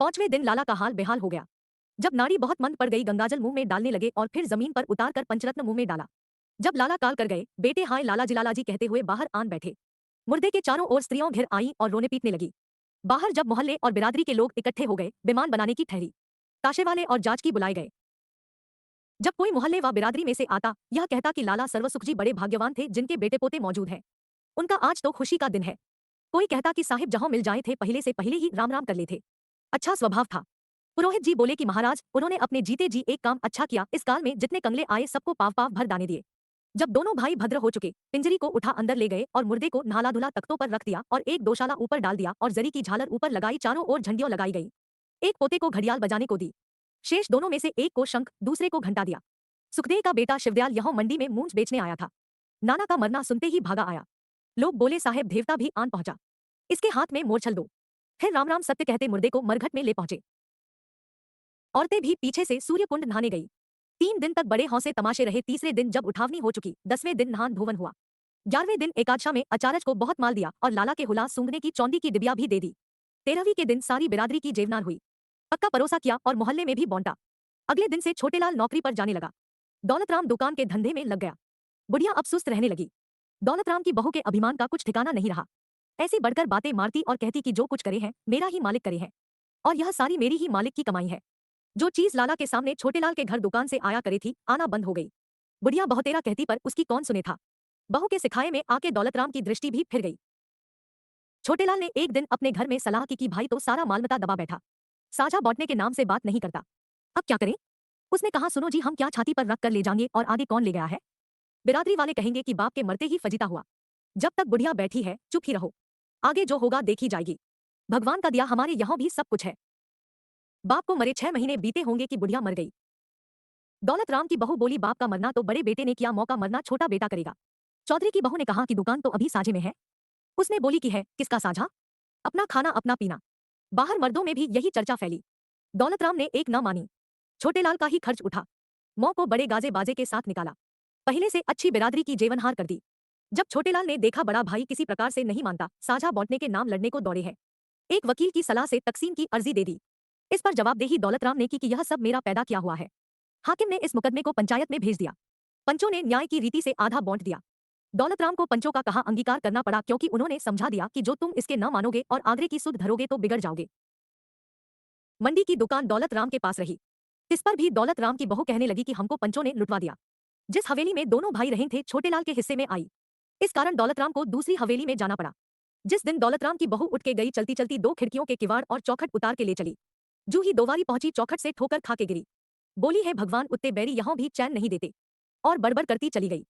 5वें दिन लाला का हाल बेहाल हो गया। जब नाड़ी बहुत मंद पड़ गई, गंगाजल मुंह में डालने लगे और फिर जमीन पर उतार कर पंचरत्न मुंह में डाला। जब लाला काल कर गए, बेटे हाय लाला जी, लाला जी कहते हुए बाहर आन बैठे। मुर्दे के चारों ओर स्त्रियों घिर आईं और रोने पीटने लगी। बाहर जब मोहल्ले और बिरादरी के लोग इकट्ठे हो गए, विमान बनाने की ठहरी। ताशे वाले और जांच की बुलाए गए। जब कोई मोहल्ले व बिरादरी में से आता, यह कहता कि लाला सर्वसुख जी बड़े भाग्यवान थे जिनके बेटे पोते मौजूद हैं। उनका आज तो खुशी का दिन है। कोई कहता कि साहिब जहां मिल जाए थे पहले से पहले ही राम राम कर लेते। अच्छा स्वभाव था। पुरोहित जी बोले कि महाराज, उन्होंने अपने जीते जी एक काम अच्छा किया, इस काल में जितने कंगले आए सबको पाव पाव भर दाने दिए। जब दोनों भाई भद्र हो चुके, पिंजरी को उठा अंदर ले गए और मुर्दे को नहाला धुला तख्तों पर रख दिया और एक दोशाला ऊपर डाल दिया और जरी की झालर ऊपर लगाई, चारों ओर झंडियों लगाई गई। एक पोते को घड़ियाल बजाने को दी। शेष दोनों में से एक को शंख, दूसरे को घंटा दिया। सुखदेव का बेटा शिवदयाल यहां मंडी में मूंछ बेचने आया था। नाना का मरना सुनते ही भागा आया। लोग बोले साहेब देवता भी आन पहुंचा, इसके हाथ में मोरछल दो। फिर राम राम सत्य कहते मुर्दे को मरघट में ले पहुंचे। औरतें भी पीछे से सूर्य कुंड नहाने गई। 3 दिन तक बड़े हौसे तमाशे रहे। तीसरे दिन जब उठावनी हो चुकी, 10वें दिन नहान धोवन हुआ। 11वें दिन एकादशा में अचारज को बहुत माल दिया और लाला के हुलास सूंघने की चौंदी की डिबिया भी दे दी। 13वीं के दिन सारी बिरादरी की जेवनार हुई। पक्का परोसा किया और मोहल्ले में भी बौंटा। अगले दिन से छोटेलाल नौकरी पर जाने लगा। दौलतराम दुकान के धंधे में लग गया। बुढ़िया अब सुस्त रहने लगी। दौलतराम की बहू के अभिमान का कुछ ठिकाना नहीं रहा। ऐसी बढ़कर बातें मारती और कहती कि जो कुछ करे हैं मेरा ही मालिक करे हैं और यह सारी मेरी ही मालिक की कमाई है। जो चीज लाला के सामने छोटेलाल के घर दुकान से आया करे थी, आना बंद हो गई। बुढ़िया बहुतेरा कहती पर उसकी कौन सुने था। बहू के सिखाए में आके दौलतराम की दृष्टि भी फिर गई। छोटेलाल ने एक दिन अपने घर में सलाह की कि भाई तो सारा मालमता दबा बैठा, साझा बांटने के नाम से बात नहीं करता, अब क्या करें। उसने कहा सुनो जी, हम क्या छाती पर रख कर ले जाएंगे और आगे कौन ले गया है। बिरादरी वाले कहेंगे कि बाप के मरते ही फजीता हुआ। जब तक बुढ़िया बैठी है चुप ही रहो, आगे जो होगा देखी जाएगी। भगवान का दिया हमारे यहाँ भी सब कुछ है। बाप को मरे 6 महीने बीते होंगे कि बुढ़िया मर गई। दौलतराम की बहू बोली बाप का मरना तो बड़े बेटे ने किया, मौका मरना छोटा बेटा करेगा। चौधरी की बहू ने कहा कि दुकान तो अभी साझे में है। उसने बोली कि है किसका साझा, अपना खाना अपना पीना। बाहर मर्दों में भी यही चर्चा फैली। दौलतराम ने एक न मानी। छोटेलाल का ही खर्च उठा। मौ को बड़े गाजे बाजे के साथ निकाला। पहले से अच्छी बिरादरी की जेवनहार कर दी। जब छोटेलाल ने देखा बड़ा भाई किसी प्रकार से नहीं मानता, साझा बांटने के नाम लड़ने को दौड़े है, एक वकील की सलाह से तकसीम की अर्जी दे दी। इस पर जवाबदेही दौलतराम ने की कि यह सब मेरा पैदा किया हुआ है। हाकिम ने इस मुकदमे को पंचायत में भेज दिया। पंचों ने न्याय की रीति से आधा बांट दिया। दौलतराम को पंचों का कहा अंगीकार करना पड़ा, क्योंकि उन्होंने समझा दिया कि जो तुम इसके न मानोगे और आगरे की सुध धरोगे तो बिगड़ जाओगे। मंडी की दुकान दौलतराम के पास रही। इस पर भी दौलतराम की बहू कहने लगी कि हमको पंचों ने लुटवा दिया। जिस हवेली में दोनों भाई रहे थे छोटेलाल के हिस्से में आई। इस कारण दौलतराम को दूसरी हवेली में जाना पड़ा। जिस दिन दौलतराम की बहू उठ के गई, चलती चलती 2 खिड़कियों के किवाड़ और चौखट उतार के ले चली। जू ही दोवारी पहुंची, चौखट से ठोकर खा के गिरी। बोली है भगवान उत्ते बैरी यहां भी चैन नहीं देते, और बड़बड़ करती चली गई।